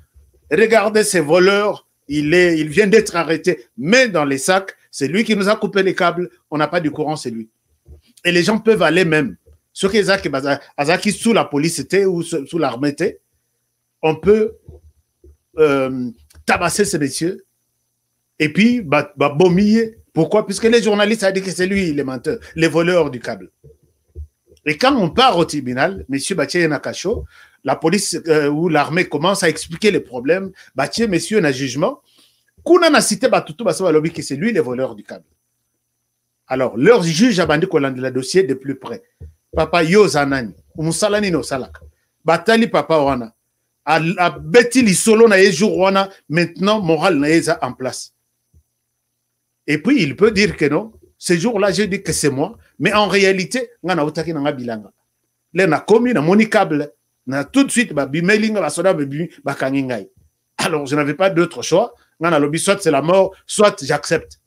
regardez ces voleurs, il vient d'être arrêté, mais dans les sacs, c'est lui qui nous a coupé les câbles, on n'a pas du courant, c'est lui. Et les gens peuvent aller même, ceux qui sont sous la police ou sous l'armée, on peut tabasser ces messieurs et puis bomiller. Pourquoi? Puisque les journalistes ont dit que c'est lui les menteurs, les voleurs du câble. Et quand on part au tribunal, M. Bathie Nakacho, la police ou l'armée commence à expliquer les problèmes. Bathie, monsieur, un jugement. Kuna na cité Batutu Basawa Lobby que c'est lui les voleurs du câble. Alors, leur juge a bandé qu'on a le dossier de plus près. Papa Yo Zanani, Moussalani no Salak. Batali Papa Wana. A beti li solo na jour Wana, maintenant, moral na eza en place. Et puis, il peut dire que non. Ce jour-là, j'ai dit que c'est moi. Mais en réalité, on a otaki na bilanga. Là, na komi na moni câble. Na tout de suite, ba bimelinga ba soda ba kangingai. Alors, je n'avais pas d'autre choix. On a lobby, soit c'est la mort, soit j'accepte.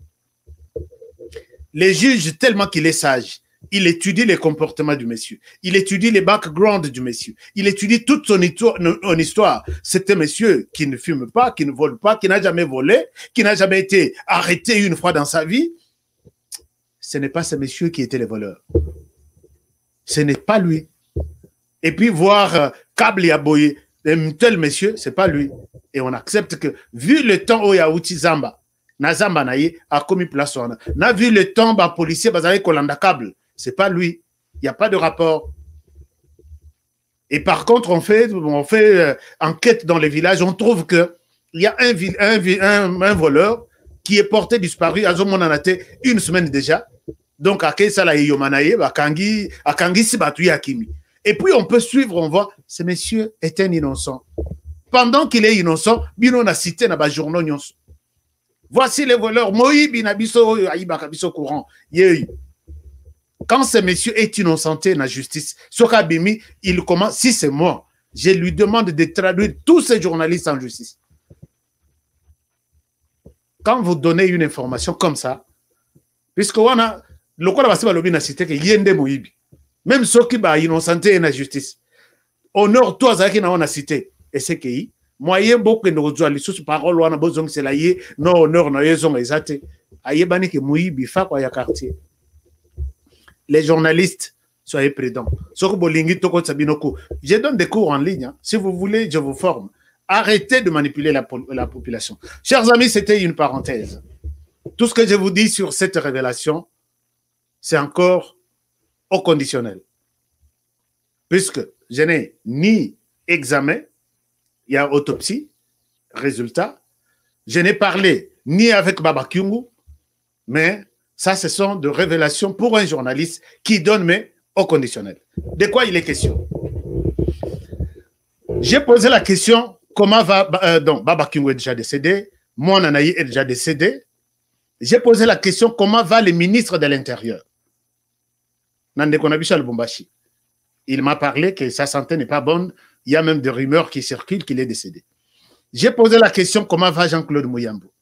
Les juges, tellement qu'il est sage, il étudie les comportements du monsieur. Il étudie les backgrounds du monsieur. Il étudie toute son histoire. C'est un monsieur qui ne fume pas, qui ne vole pas, qui n'a jamais volé, qui n'a jamais été arrêté une fois dans sa vie. Ce n'est pas ce monsieur qui était le voleur. Ce n'est pas lui. Et puis voir câble et aboyer, un tel monsieur, ce n'est pas lui. Et on accepte que, vu le temps où il y a outil Zamba, na Zamba naïe a commis place. On a vu le temps où policier bazari kolanda câble. C'est pas lui. Il n'y a pas de rapport. Et par contre, on fait enquête dans les villages. On trouve qu'il y a un voleur qui est porté disparu à Zomonanate une semaine déjà. Donc, à Kesala et Yomanaye, à Kangi Sibatu Akimi. Et puis, on peut suivre, on voit, ce monsieur est un innocent. Pendant qu'il est innocent, Bino n'a cité dans le journal. Voici les voleurs. Moïbi Binabiso, Aïbaka Biso courant. Quand ce monsieur est innocenté dans la justice, Sokabimi, il commence, si c'est moi, je lui demande de traduire tous ces journalistes en justice. Quand vous donnez une information comme ça, puisque on a, le quoi va lobby na cité que yende Moïbi, même ceux qui sont innocentés dans la justice, honore toi ça qui na on a cité, et c'est que moyen beaucoup de gens les sous parole on a besoin que c'est là y non honneur na yezon exact, aye bani que Moïbi fa quoi ya quartier. Les journalistes, soyez prudents. Je donne des cours en ligne. Hein. Si vous voulez, je vous forme. Arrêtez de manipuler la population. Chers amis, c'était une parenthèse. Tout ce que je vous dis sur cette révélation, c'est encore au conditionnel. Puisque je n'ai ni examen, il y a autopsie, résultat. Je n'ai parlé ni avec Baba Kyungu, mais ça, ce sont des révélations pour un journaliste qui donne, mais au conditionnel. De quoi il est question? J'ai posé la question, comment va... donc, Baba Kyungu est déjà décédé, Mon Nanaï est déjà décédé. J'ai posé la question, comment va le ministre de l'Intérieur? Nande Konabisha Lubumbashi. Il m'a parlé que sa santé n'est pas bonne. Il y a même des rumeurs qui circulent qu'il est décédé. J'ai posé la question, comment va Jean-Claude Mouyambo?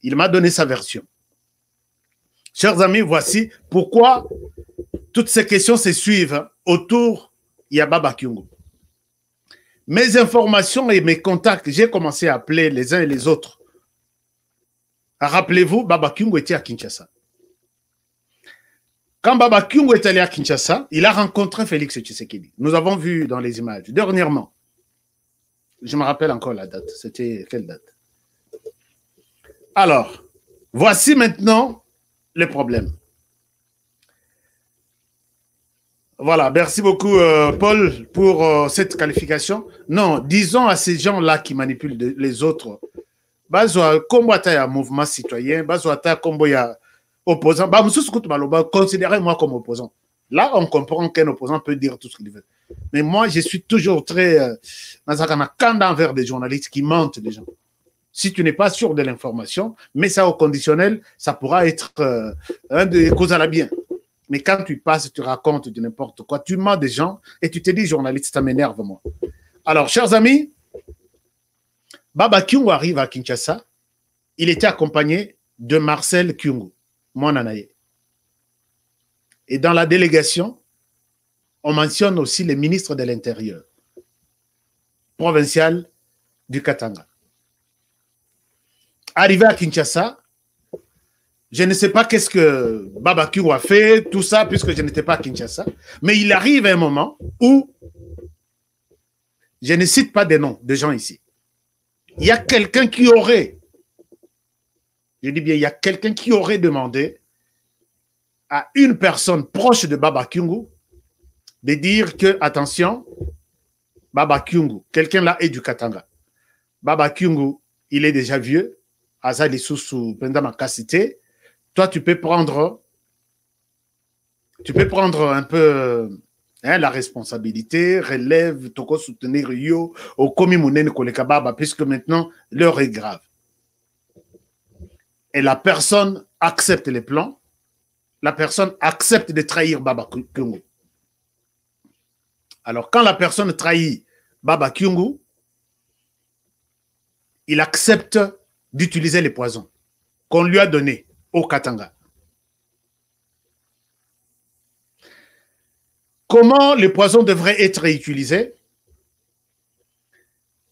Il m'a donné sa version. Chers amis, voici pourquoi toutes ces questions se suivent autour de Baba Kyungu. Mes informations et mes contacts, j'ai commencé à appeler les uns et les autres. Rappelez-vous, Baba Kyungu était à Kinshasa. Quand Baba Kyungu est allé à Kinshasa, il a rencontré Félix Tshisekedi. Nous avons vu dans les images dernièrement. Je me rappelle encore la date. C'était quelle date? Alors, voici maintenant les problèmes. Voilà, merci beaucoup Paul pour cette qualification. Non, disons à ces gens-là qui manipulent les autres, un mouvement citoyen, un opposant, considérez-moi comme opposant. Là, on comprend qu'un opposant peut dire tout ce qu'il veut. Mais moi, je suis toujours très envers des journalistes qui mentent les gens. Si tu n'es pas sûr de l'information, mets ça au conditionnel, ça pourra être un des causes à la bien. Mais quand tu passes, tu racontes de n'importe quoi, tu mens des gens et tu te dis journaliste, ça m'énerve moi. Alors, chers amis, Baba Kyungu arrive à Kinshasa. Il était accompagné de Marcel Kyungu, mon anaye. Et dans la délégation, on mentionne aussi les ministres de l'Intérieur, provincial du Katanga. Arrivé à Kinshasa, je ne sais pas qu'est-ce que Baba Kyungu a fait, tout ça, puisque je n'étais pas à Kinshasa. Mais il arrive à un moment où, je ne cite pas des noms de gens ici, il y a quelqu'un qui aurait, je dis bien, il y a quelqu'un qui aurait demandé à une personne proche de Baba Kyungu de dire que, attention, Baba Kyungu, quelqu'un là est du Katanga. Baba Kyungu, il est déjà vieux, Azali Soussou, pendant ma cité. Toi, tu peux prendre un peu la responsabilité, relève, toko soutenir yo, au komi mounene kolekababa, puisque maintenant, l'heure est grave. Et la personne accepte les plans, la personne accepte de trahir Baba Kyungu. Alors, quand la personne trahit Baba Kyungu, il accepte d'utiliser les poisons qu'on lui a donnés au Katanga. Comment les poisons devraient être utilisés?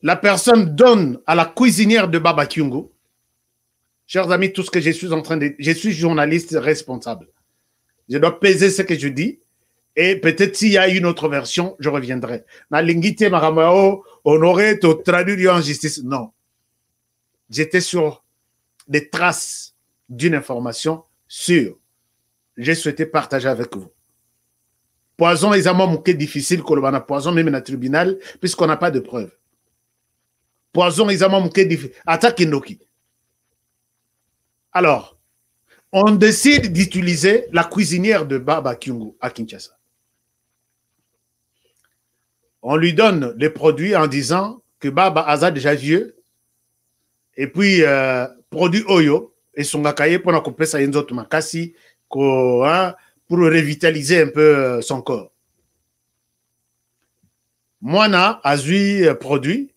La personne donne à la cuisinière de Baba Kyungu. Chers amis, tout ce que je suis en train de... Je suis journaliste responsable. Je dois peser ce que je dis. Et peut-être s'il y a une autre version, je reviendrai. Na lingite maramao, honoré, to traduire en justice. Non. J'étais sur des traces d'une information sûre. J'ai souhaité partager avec vous. Poison, ils ont manqué difficile que le poison, même dans le tribunal, puisqu'on n'a pas de preuves. Poison, ils ont manqué difficile. Attaque Indoki. Alors, on décide d'utiliser la cuisinière de Baba Kyungu à Kinshasa. On lui donne les produits en disant que Baba Aza déjà vieux, et puis produit Oyo, et son gakaye pour couper sa yenzo makasi, pour revitaliser un peu son corps. Moana a eu produit.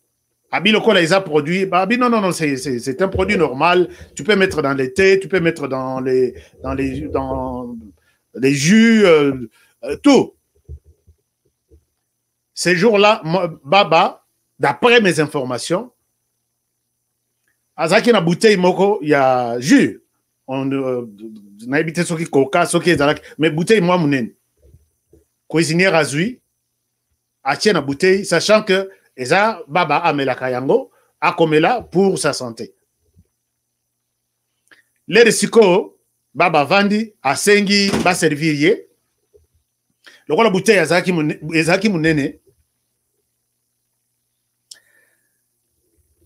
Abi le cola, ils ont produit. Abi non, c'est un produit normal. Tu peux mettre dans les thés, tu peux mettre dans les jus, tout. Ces jours-là, Baba, d'après mes informations, Azaki na bouteille moko, il y a jus. On a évité ce qui coca, ce qui est dans la... Mais bouteille, moi, mon cuisinière azui, a tient la bouteille, sachant que Eza Baba amela kayango, a komela pour sa santé. Les resiko, Baba vandi, a sengi, ba servir le roi la bouteille, Azaki munene.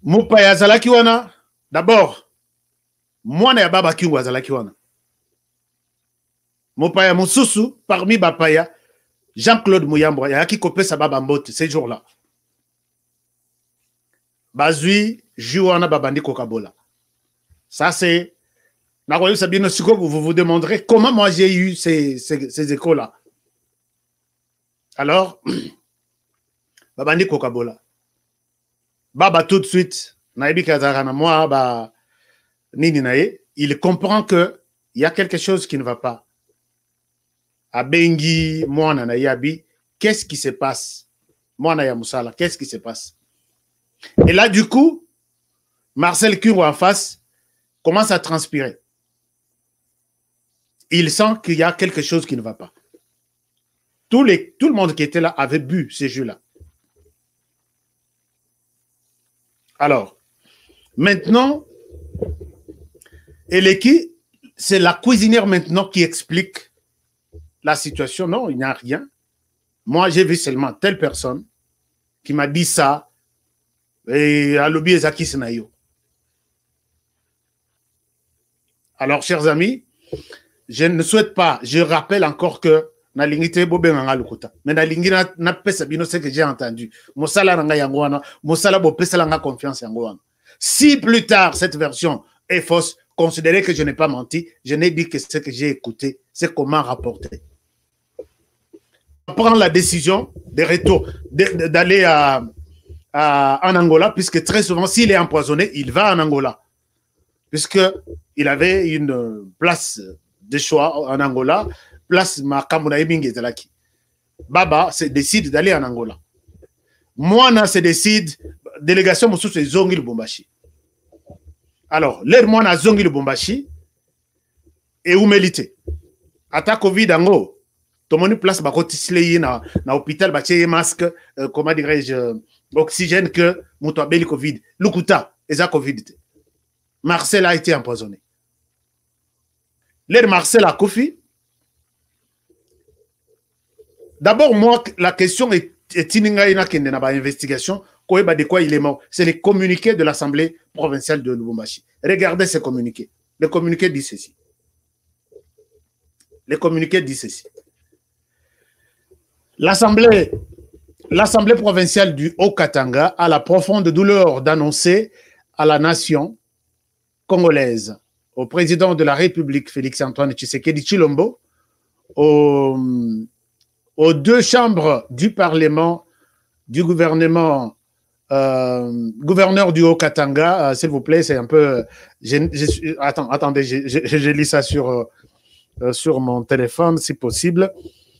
Moupa ya zalaki wana, d'abord, mwana ya Baba Kyungu azalaki wana. Mopaya Moussousou, parmi Bapaya, Jean-Claude Mouyambra, il y a qui copie sa Baba Mbote ces jours-là. Bazui, Jouana Babandi Kokabola. Ça, c'est. Vous vous demanderez comment moi j'ai eu ces échos-là. Alors, Babandi Kokabola. Baba tout de suite, Naïbi Kazarana, moi, il comprend qu'il y a quelque chose qui ne va pas. Abengi, moi, Nanayabi, qu'est-ce qui se passe? Moi, Naya Moussala, qu'est-ce qui se passe? Et là, du coup, Marcel Kyungu en face commence à transpirer. Il sent qu'il y a quelque chose qui ne va pas. Tout le monde qui était là avait bu ces jus-là. Alors, maintenant, Eleki, c'est la cuisinière maintenant qui explique la situation. Non, il n'y a rien. Moi, j'ai vu seulement telle personne qui m'a dit ça. Et à l'obi Ezaki Senayo. Alors, chers amis, je ne souhaite pas, je rappelle encore que na lingite bobe nganga lukuta. Mais na lingina na pesa bino ce que j'ai entendu. Mosala nanga yangwana, mosala bo pesa langa confiance yangwana. Si plus tard cette version est fausse, considérez que je n'ai pas menti, je n'ai dit que ce que j'ai écouté, c'est comment rapporter. Prendre la décision de retour, d'aller en Angola, puisque très souvent, s'il est empoisonné, il va en Angola. Puisqu'il avait une place de choix en Angola, place Makamuna Ebingezelaki. Baba se décide d'aller en Angola. Moana se décide, délégation Moussou se zongi le Bombashi. Alors, l'air Moana zongi le Bombashi, et où mélité. Ata Covid Ango, tomoni place bakotisleyi na hôpital batie masque, comment dirais-je, oxygène que Moutou Abeli Covid. Lukuta, eza Covid. Marcel a été empoisonné. L'air Marcel a Kofi. D'abord, moi, la question est une investigation. De quoi il est mort? C'est les communiqués de l'Assemblée provinciale de Lubumbashi. Regardez ces communiqués. Le communiqué dit ceci. Le communiqué dit ceci. L'Assemblée provinciale du Haut-Katanga a la profonde douleur d'annoncer à la nation congolaise, au président de la République, Félix-Antoine Tshisekedi Tshilombo, aux deux chambres du Parlement, du gouvernement, gouverneur du Haut-Katanga, s'il vous plaît, c'est un peu... attendez, je lis ça sur mon téléphone, si possible.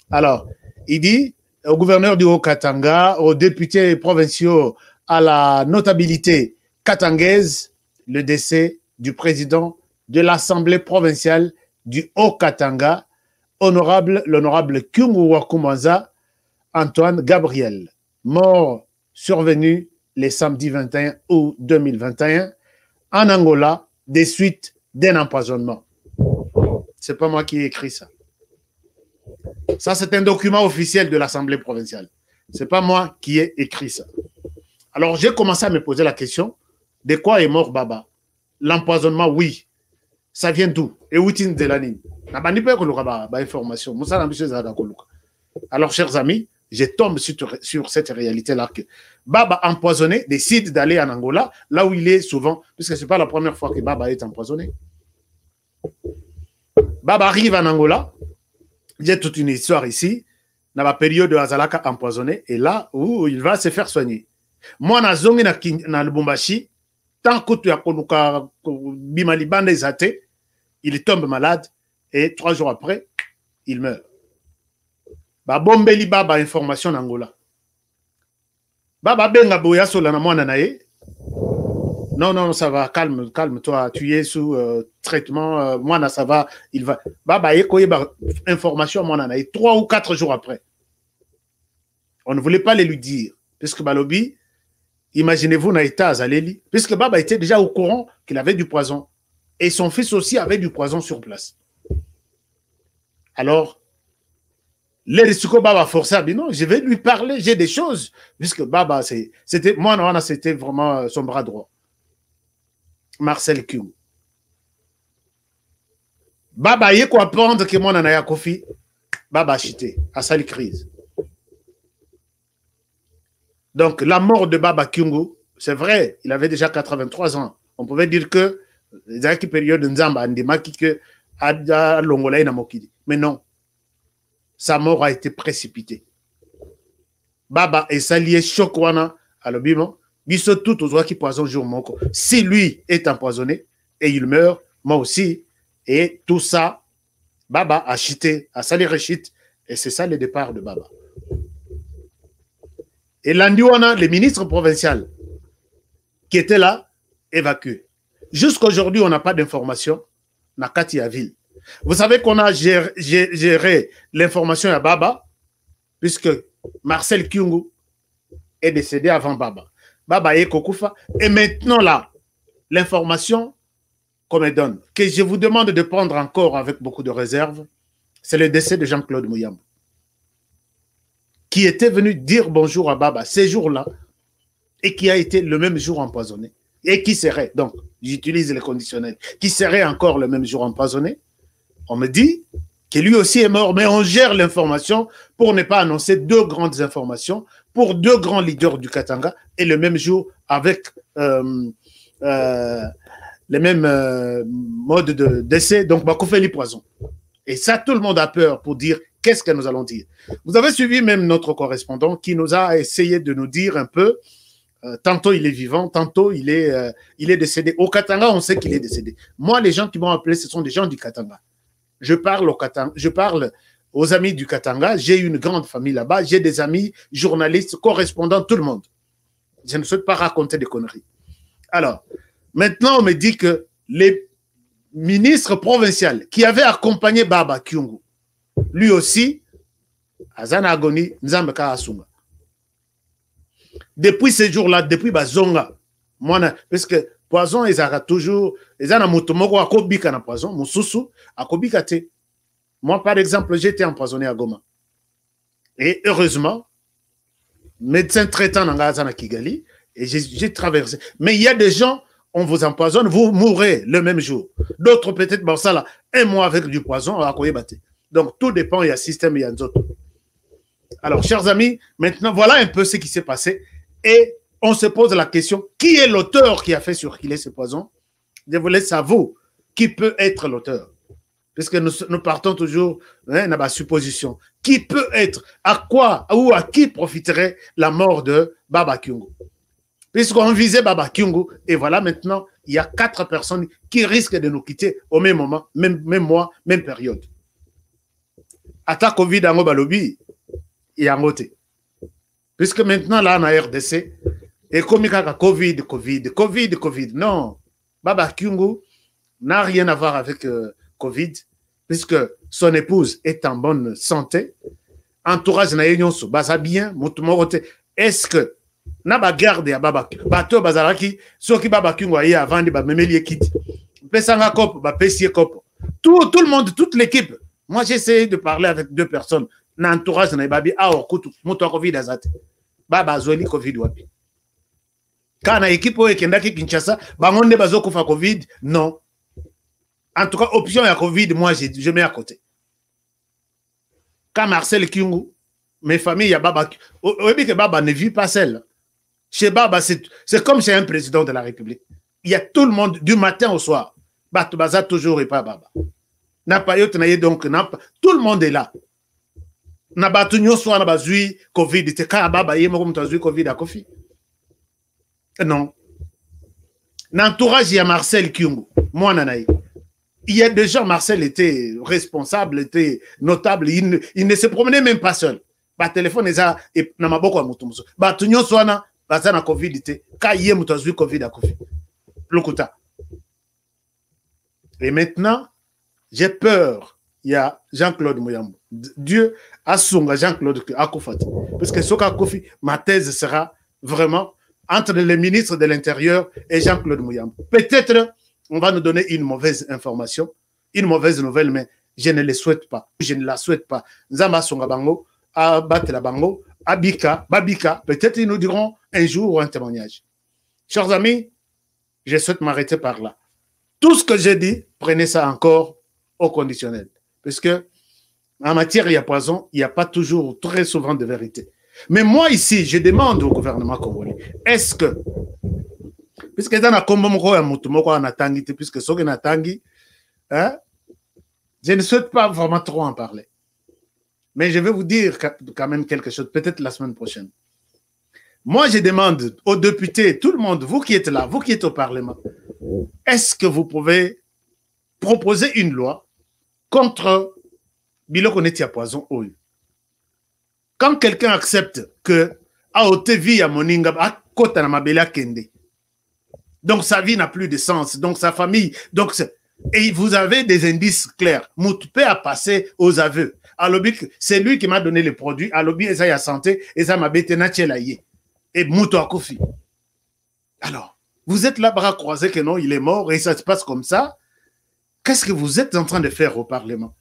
Alors, il dit au gouverneur du Haut-Katanga, aux députés provinciaux, à la notabilité katangaise, le décès du président de l'Assemblée provinciale du Haut-Katanga, l'honorable Kyungu Wakumanza Antoine Gabriel, mort survenu le samedi 21 août 2021 en Angola des suites d'un empoisonnement. C'est pas moi qui ai écrit ça. Ça, c'est un document officiel de l'Assemblée provinciale. C'est pas moi qui ai écrit ça. Alors, j'ai commencé à me poser la question, de quoi est mort Baba? L'empoisonnement, oui. Ça vient d'où? Et où est-il de l'année? Alors, chers amis, je tombe sur cette réalité-là que Baba empoisonné décide d'aller en Angola, là où il est souvent, puisque ce n'est pas la première fois que Baba est empoisonné. Baba arrive en Angola, j'ai toute une histoire ici, dans la période de Azalaka empoisonné, et là où il va se faire soigner. Moi, na zongi na Lubumbashi, tant que tu as Bimali Bande Zate, il tombe malade et 3 jours après, il meurt. Bombeli Baba information en Angola. Baba benga boya sola na mwana nae. Non, ça va, calme-toi, tu es sous traitement, mwana ça va, il va. Baba yekoye information mwana nae 3 ou 4 jours après. On ne voulait pas les lui dire, puisque Balobi, imaginez-vous Naïta Azaleli, puisque Baba était déjà au courant qu'il avait du poison. Et son fils aussi avait du poison sur place. Alors, les Rissuko Baba forcé à dire non, je vais lui parler, j'ai des choses. Puisque Baba, c'était vraiment son bras droit. Marcel Kyungu. Baba, il y a quoi apprendre que moi, Nanaya Kofi, Baba a chité, à sa crise. Donc, la mort de Baba Kyungu, c'est vrai, il avait déjà 83 ans. On pouvait dire que, dans une période de Nzamba, mais non, sa mort a été précipitée. Baba et Salié Chokwana à l'obiment, biso tout aux qui poison jour moko. Si lui est empoisonné et il meurt, moi aussi, et tout ça, Baba a chité, a sali rechite, et c'est ça le départ de Baba. Et l'Andiwana, le ministre provincial qui était là, évacué. Jusqu'aujourd'hui, on n'a pas d'information. Nakati à ville. Vous savez qu'on a géré l'information à Baba, puisque Marcel Kyungu est décédé avant Baba. Baba Kokufa. Et maintenant là, l'information qu'on me donne, que je vous demande de prendre encore avec beaucoup de réserve, c'est le décès de Jean-Claude Mouyamba, qui était venu dire bonjour à Baba ces jours-là, et qui a été le même jour empoisonné, et qui serait, donc j'utilise les conditionnels, qui serait encore le même jour empoisonné. On me dit que lui aussi est mort, mais on gère l'information pour ne pas annoncer deux grandes informations pour deux grands leaders du Katanga, et le même jour avec les mêmes modes de décès, donc Bakouffeli poison. Et ça, tout le monde a peur pour dire qu'est-ce que nous allons dire. Vous avez suivi même notre correspondant qui nous a essayé de nous dire un peu, tantôt il est vivant, tantôt il est décédé. Au Katanga, on sait qu'il est décédé. Moi, les gens qui m'ont appelé, ce sont des gens du Katanga. Je parle aux amis du Katanga. J'ai une grande famille là-bas. J'ai des amis, journalistes, correspondants, tout le monde. Je ne souhaite pas raconter des conneries. Alors, maintenant, on me dit que les ministres provinciaux qui avaient accompagné Baba Kyungu, lui aussi, Azana Agoni, Nzambeka Asunga. Depuis ces jours-là, depuis Bazonga, parce que poison, ils ont toujours, ils ont mutumoko akobika na poison, mususu akobika te. Moi, par exemple, j'ai été empoisonné à Goma. Et heureusement, médecin traitant dans Kigali, et j'ai traversé. Mais il y a des gens, on vous empoisonne, vous mourrez le même jour. D'autres, peut-être, bon, ça là, un mois avec du poison, on va battre. Donc, tout dépend, il y a système, il y a d'autres. Alors, chers amis, maintenant, voilà un peu ce qui s'est passé. Et on se pose la question, qui est l'auteur qui a fait circuler ce poison? Je vous laisse à vous, qui peut être l'auteur? Puisque nous partons toujours dans la supposition. Qui peut être, à quoi ou à qui profiterait la mort de Baba Kyungu? Puisqu'on visait Baba Kyungu, et voilà maintenant, il y a 4 personnes qui risquent de nous quitter au même moment, même mois, même période. Ata Covid en Balobi, il y a un côté. Puisque maintenant, là, on a RDC, et comme il y a Covid. Non, Baba Kyungu n'a rien à voir avec Covid, puisque son épouse est en bonne santé, entourage na yenyonso, baza bien, mutumorote. Est-ce que na ba garde ya Baba bato bazaraki soki Baba Kyungu aye avant de ba memeli kiti. Pesanga kop, ba pesie kop. Tout le monde, toute l'équipe. Moi, j'ai essayé de parler avec 2 personnes. Na entourage na babi a okutu muto Covid azate. Baba zoli Covid wapi. Kana équipe o ekendaki Kinshasa, bangonde bazokufa Covid, non. En tout cas, option à Covid, moi, je mets à côté. Quand Marcel Kyungu, mes familles, il y a Baba. Au début que Baba ne vit pas seul. Chez Baba, c'est comme chez un président de la République. Il y a tout le monde, du matin au soir. Baza toujours et pas Baba. Donc, tout le monde est là. Nabatunyo soit nabazui Covid. C'est quand Baba y est mort Covid à Kofi. Non. L'entourage, il y a Marcel Kyungu. Moi, Nanaï. Il y a des gens, Marcel était responsable, était notable, il ne se promenait même pas seul. Ba téléphone et na maboko ya mutu muso. Ba tunyo swana baza na Covid te. Ka yé mutu azui Covid a Kofi. Lokuta. Et maintenant, j'ai peur. Il y a Jean-Claude Mouyamba. Dieu a songa Jean-Claude Akufati. Parce que Soka Kofi, ma thèse sera vraiment entre le ministre de l'Intérieur et Jean-Claude Mouyamba. Peut-être on va nous donner une mauvaise information, une mauvaise nouvelle, mais je ne le souhaite pas. Je ne la souhaite pas. Nzamba Songa Bango, Abatela Bango, Abika, Babika, peut-être ils nous diront un jour un témoignage. Chers amis, je souhaite m'arrêter par là. Tout ce que j'ai dit, prenez ça encore au conditionnel. Parce que en matière, il y a poison, il n'y a pas toujours, très souvent de vérité. Mais moi ici, je demande au gouvernement congolais, est-ce que puisque dans la combo ya mutu moko na tangi te puisque soki na tangi hein, je ne souhaite pas vraiment trop en parler, mais je vais vous dire quand même quelque chose, peut-être la semaine prochaine. Moi je demande aux députés, tout le monde, vous qui êtes là, vous qui êtes au Parlement, est-ce que vous pouvez proposer une loi contre biloko neti ya poison oyo? Quand quelqu'un accepte que aote vie ya moninga akota na mabele akende, donc sa vie n'a plus de sens, donc sa famille, donc et vous avez des indices clairs. Moutpe a passé aux aveux. C'est lui qui m'a donné les produits. Alobi esa ya santé, esa ma bete na chelaye. Et Moutou Akofi. Alors, vous êtes là, bras croisés, que non, il est mort et ça se passe comme ça. Qu'est-ce que vous êtes en train de faire au Parlement?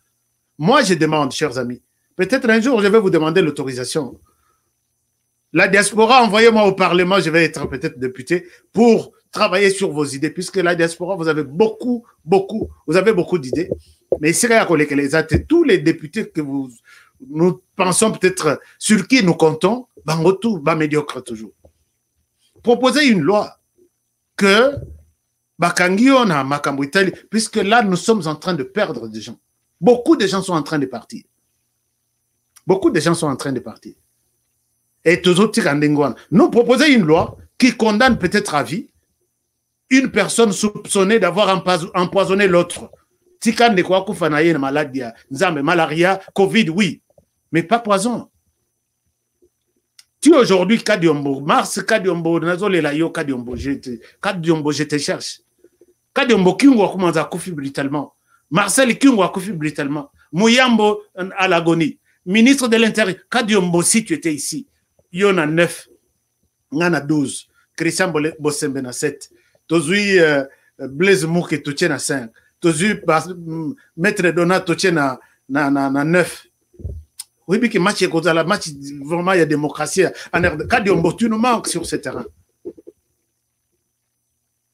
Moi, je demande, chers amis, peut-être un jour, je vais vous demander l'autorisation. La diaspora, envoyez-moi au Parlement, je vais être peut-être député pour travailler sur vos idées, puisque la diaspora, vous avez beaucoup d'idées. Mais c'est rare que les athées, tous les députés que nous pensons peut-être sur qui nous comptons, tout va médiocre toujours. Proposez une loi que puisque là, nous sommes en train de perdre des gens. Beaucoup de gens sont en train de partir. Beaucoup de gens sont en train de partir. Et toujours, nous proposons une loi qui condamne peut-être à vie une personne soupçonnée d'avoir empoisonné l'autre. Tika ne kwa kufa na yena maladie, nzambe, malaria, Covid, oui, mais pas poison. Tu aujourd'hui, Kadiombo, Mars, Kadiombo, Nazole Layo, Kadiombo, je te cherche. Kadiombo, Kingwa commence à couper brutalement. Marcel Kingwa couper brutalement. Mouyambo à l'agonie. Ministre de l'Intérieur, Kadiombo, si tu étais ici, il y en a 9, il y en a 12. Christian Bossembe na 7. Tozui Blaise Mouke Touché na 5. Tozui Maître Donat Touché na 9. Oui, mais que match est match, vraiment, il y a démocratie. Kadiombo, tu nous manques sur ce terrain.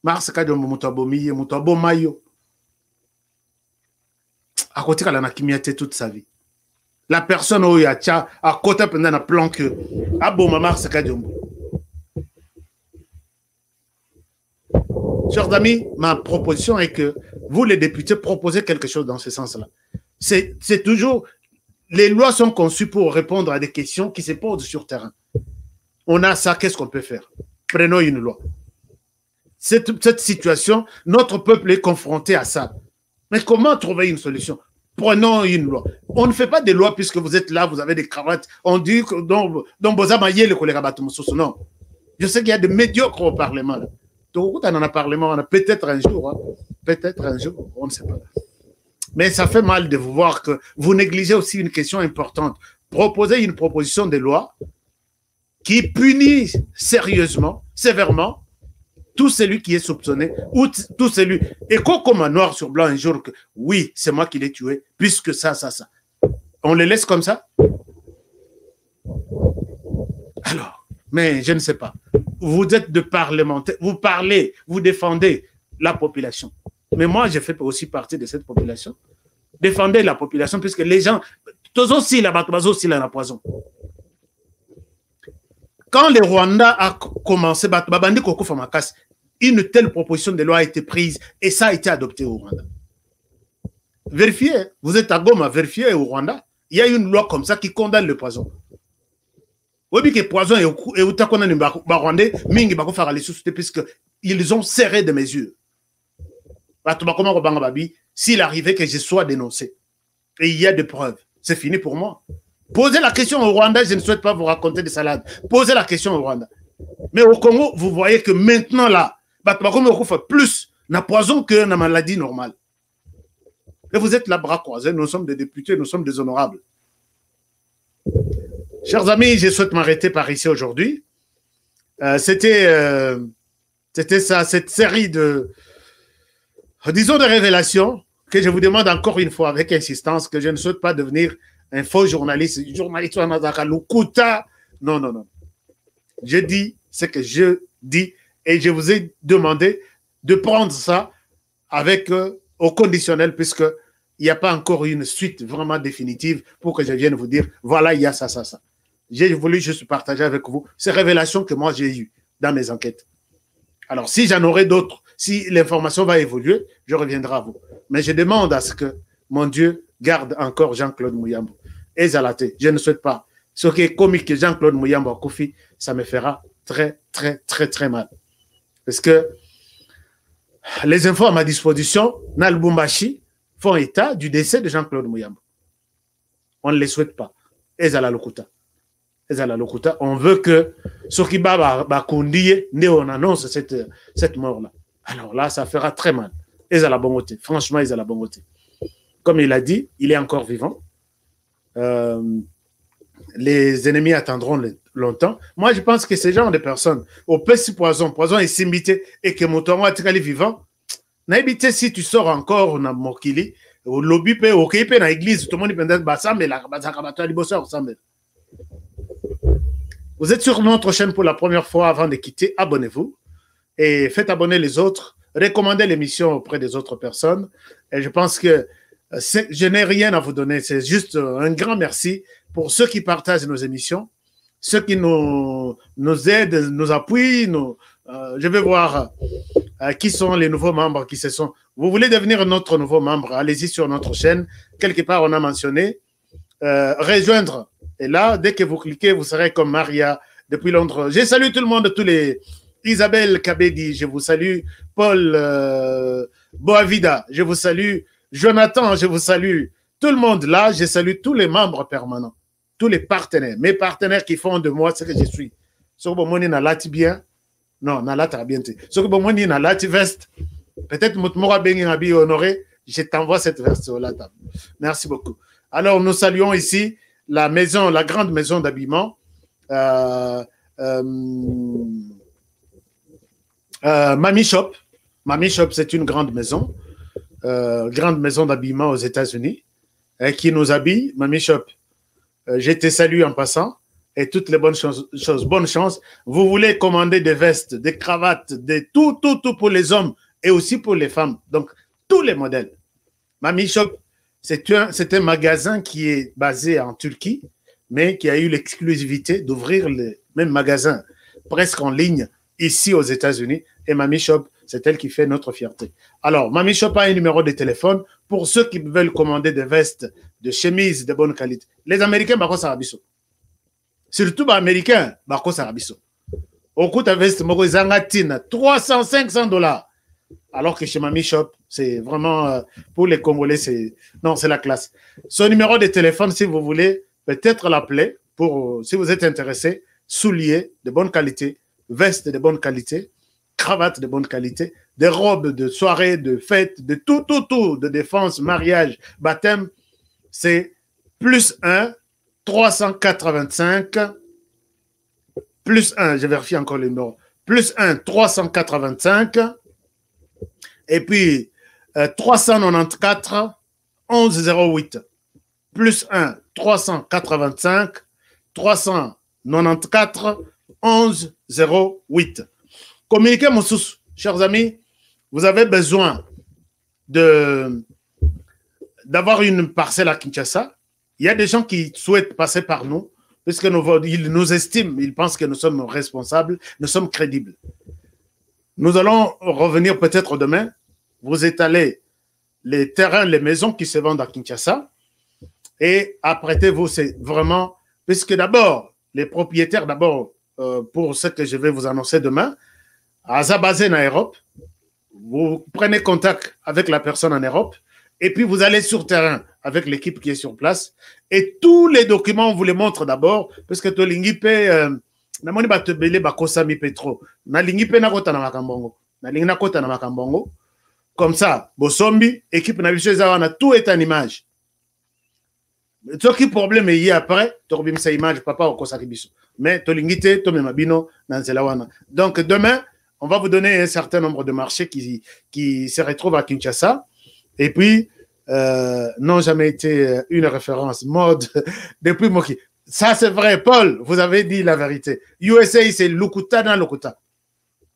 Mars Kadiombo, Moutabomi, Moutabomayo. À côté, elle a kimiyate toute sa vie. La personne où il y a à côté pendant un plan que ah bon maman c'est Kadiombo. Chers amis, ma proposition est que vous les députés proposez quelque chose dans ce sens-là. C'est toujours les lois sont conçues pour répondre à des questions qui se posent sur terrain. On a ça, qu'est-ce qu'on peut faire? Prenons une loi. Cette situation, notre peuple est confronté à ça. Mais comment trouver une solution? Prenons une loi. On ne fait pas des lois puisque vous êtes là, vous avez des cravates. On dit que dans Bozamaye, le collègue Abatumoussou, non. Je sais qu'il y a des médiocres au Parlement. Là. Donc, on en a Parlement, peut-être un jour. Hein. Peut-être un jour, on ne sait pas. Mais ça fait mal de vous voir que vous négligez aussi une question importante. Proposez une proposition de loi qui punit sérieusement, sévèrement, tout celui qui est soupçonné, ou tout celui, et comme un noir sur blanc un jour, que oui, c'est moi qui l'ai tué, puisque ça. On les laisse comme ça? Alors, mais je ne sais pas. Vous êtes de parlementaires, vous parlez, vous défendez la population. Mais moi, je fais aussi partie de cette population. Défendez la population, puisque les gens, tous aussi là-bas, aussi là, la poison. Quand le Rwanda a commencé, une telle proposition de loi a été prise et ça a été adopté au Rwanda. Vérifiez, vous êtes à Goma, vérifiez au Rwanda, il y a une loi comme ça qui condamne le poison. Oui, mais que le poison est au Rwandais, puisqu'ils ont serré des mesures. S'il arrivait que je sois dénoncé, et il y a des preuves, c'est fini pour moi. Posez la question au Rwanda, je ne souhaite pas vous raconter des salades. Posez la question au Rwanda. Mais au Congo, vous voyez que maintenant là, plus na poison que na maladie normale. Et vous êtes là bras croisés, nous sommes des députés, nous sommes des honorables. Chers amis, je souhaite m'arrêter par ici aujourd'hui. C'était ça, cette série de, disons, de révélations que je vous demande encore une fois avec insistance, que je ne souhaite pas devenir un faux journaliste, non. Je dis ce que je dis et je vous ai demandé de prendre ça avec au conditionnel puisqu'il n'y a pas encore une suite vraiment définitive pour que je vienne vous dire voilà, il y a ça. J'ai voulu juste partager avec vous ces révélations que moi j'ai eues dans mes enquêtes. Alors, si j'en aurai d'autres, si l'information va évoluer, je reviendrai à vous. Mais je demande à ce que mon Dieu garde encore Jean-Claude Mouyambo. Et Zalaté, je ne souhaite pas. Ce qui est comique que Jean-Claude Mouyambo a Koufi, ça me fera très mal. Parce que les infos à ma disposition, Nalbumbashi, font état du décès de Jean-Claude Mouyambo. On ne les souhaite pas. Et Zalalukuta. On veut que ce qui va conduire, on annonce cette mort-là. Alors là, ça fera très mal. Et Zalabongote. Franchement, et Zalabongote. Comme il a dit, il est encore vivant. Les ennemis attendront longtemps. Moi, je pense que ces gens de personnes, au petit poison est simité et que mon tour est vivant. N'habite si tu sors encore na mokili, au lobby pe au képe na église, tout le monde peut basambe la bazakabato liboso ensemble. Vous êtes sur notre chaîne pour la première fois. Avant de quitter, abonnez-vous et faites abonner les autres. Recommandez l'émission auprès des autres personnes. Et je pense que je n'ai rien à vous donner. C'est juste un grand merci pour ceux qui partagent nos émissions, ceux qui nous aident, nous appuient. Je vais voir qui sont les nouveaux membres qui se sont. Vous voulez devenir notre nouveau membre, allez-y sur notre chaîne. Quelque part, on a mentionné rejoindre. Et là, dès que vous cliquez, vous serez comme Maria depuis Londres. Je salue tout le monde, tous les Isabelle Kabedi, je vous salue. Paul Boavida, je vous salue. Jonathan, je vous salue. Tout le monde là, je salue tous les membres permanents, tous les partenaires, mes partenaires qui font de moi ce que je suis. Ce que vous na lati bien, non, na lati bien. Ce que vous na lati veste, peut-être Moutmoura Bengi honoré, je t'envoie cette veste là. Merci beaucoup. Alors nous saluons ici la maison, la grande maison d'habillement. Mami Shop. Mami Shop, c'est une grande maison d'habillement aux États-Unis qui nous habille. Mami Shop, je te salue en passant et toutes les bonnes choses. Bonne chance. Vous voulez commander des vestes, des cravates, tout pour les hommes et aussi pour les femmes. Donc, tous les modèles. Mami Shop, c'est un magasin qui est basé en Turquie, mais qui a eu l'exclusivité d'ouvrir le même magasin presque en ligne ici aux États-Unis. Et Mami Shop, c'est elle qui fait notre fierté. Alors, Mami Shop a un numéro de téléphone pour ceux qui veulent commander des vestes, des chemises de bonne qualité. Les Américains, bako sarabiso. Surtout les Américains, bako sarabiso. Au coût de veste, moko zangatine, $300-500. Alors que chez Mami Shop, c'est vraiment, pour les Congolais, c'est la classe. Son numéro de téléphone, si vous voulez, peut-être l'appeler si vous êtes intéressé, souliers de bonne qualité, vestes de bonne qualité, cravates de bonne qualité, des robes de soirée, de fête, de tout, de défense, mariage, baptême, c'est +1 385, +1, je vérifie encore le numéro, +1 385, et puis 394 1108, +1 385 394 1108. Communiquez, mon sous, chers amis, vous avez besoin d'avoir une parcelle à Kinshasa. Il y a des gens qui souhaitent passer par nous, puisqu'ils nous estiment, ils pensent que nous sommes responsables, nous sommes crédibles. Nous allons revenir peut-être demain, vous étalez les terrains, les maisons qui se vendent à Kinshasa, et apprêtez-vous, c'est vraiment, puisque d'abord, les propriétaires, pour ce que je vais vous annoncer demain, à Zabazen en Europe, vous prenez contact avec la personne en Europe et puis vous allez sur terrain avec l'équipe qui est sur place et tous les documents, on vous les montre d'abord parce que Tolingipe, namoni batebele bakosami petro, na lingipe na kota na makambongo, na lingi na kota na makambongo, comme ça, bosombi, équipe na biso ezana tout est en image. Ce qui problème est après, torbim sa image papa au kosaki biso. Mais Tolingite, Tomemabino, Nanzelawana. Donc demain, on va vous donner un certain nombre de marchés qui se retrouvent à Kinshasa et puis n'ont jamais été une référence mode depuis Moki. Ça, c'est vrai, Paul, vous avez dit la vérité. USA, c'est Lukuta dans Lukuta.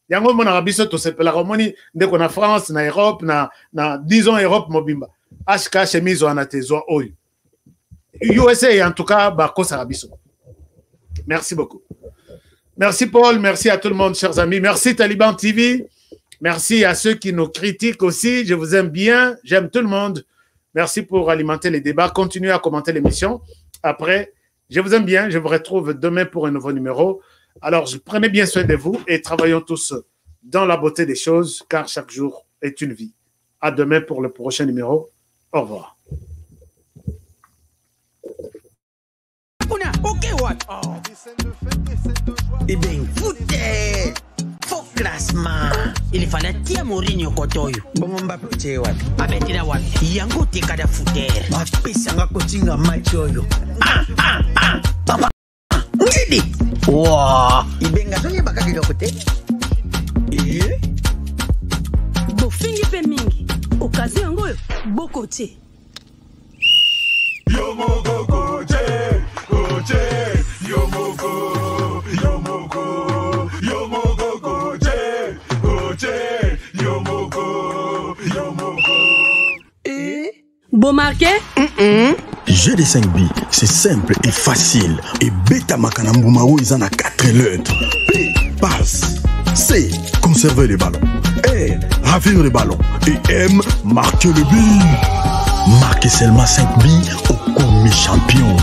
Yango mon arabiso to se pela romoni ndeko na France, na Europe, disons Europe mobimba. HK chemise wana tezo oyo. USA en tout cas bako sarabiso. Merci beaucoup. Merci Paul, merci à tout le monde, chers amis. Merci Taliban TV. Merci à ceux qui nous critiquent aussi. Je vous aime bien, j'aime tout le monde. Merci pour alimenter les débats. Continuez à commenter l'émission. Après, je vous aime bien. Je vous retrouve demain pour un nouveau numéro. Alors, prenez bien soin de vous et travaillons tous dans la beauté des choses, car chaque jour est une vie. À demain pour le prochain numéro. Au revoir. Eh bien, foutez! Faux classement! Il fallait tirer Mourinho Kotoyo. Bon, on va plutôt voir. Abetira wa. Yango te kada fouter. Ma pesa nga kotinga machoyo. Papa. Ngidi. Wow. Ibenga zonye bakaki de côté. Bofingi pe mingi. Okazi yango boko te. Yomoko koje, koje, yomoko, yomoko, yomoko koje, koje, yomoko, yomoko. Bon marqué? GD5B, c'est simple et facile. Et Beta Makanambumaro, ils en ont 4 lettres. P, passe. C, conserver les ballons. R, ravir les ballons. Et M, marquer le but. Marquez seulement 5 billes au commis champion.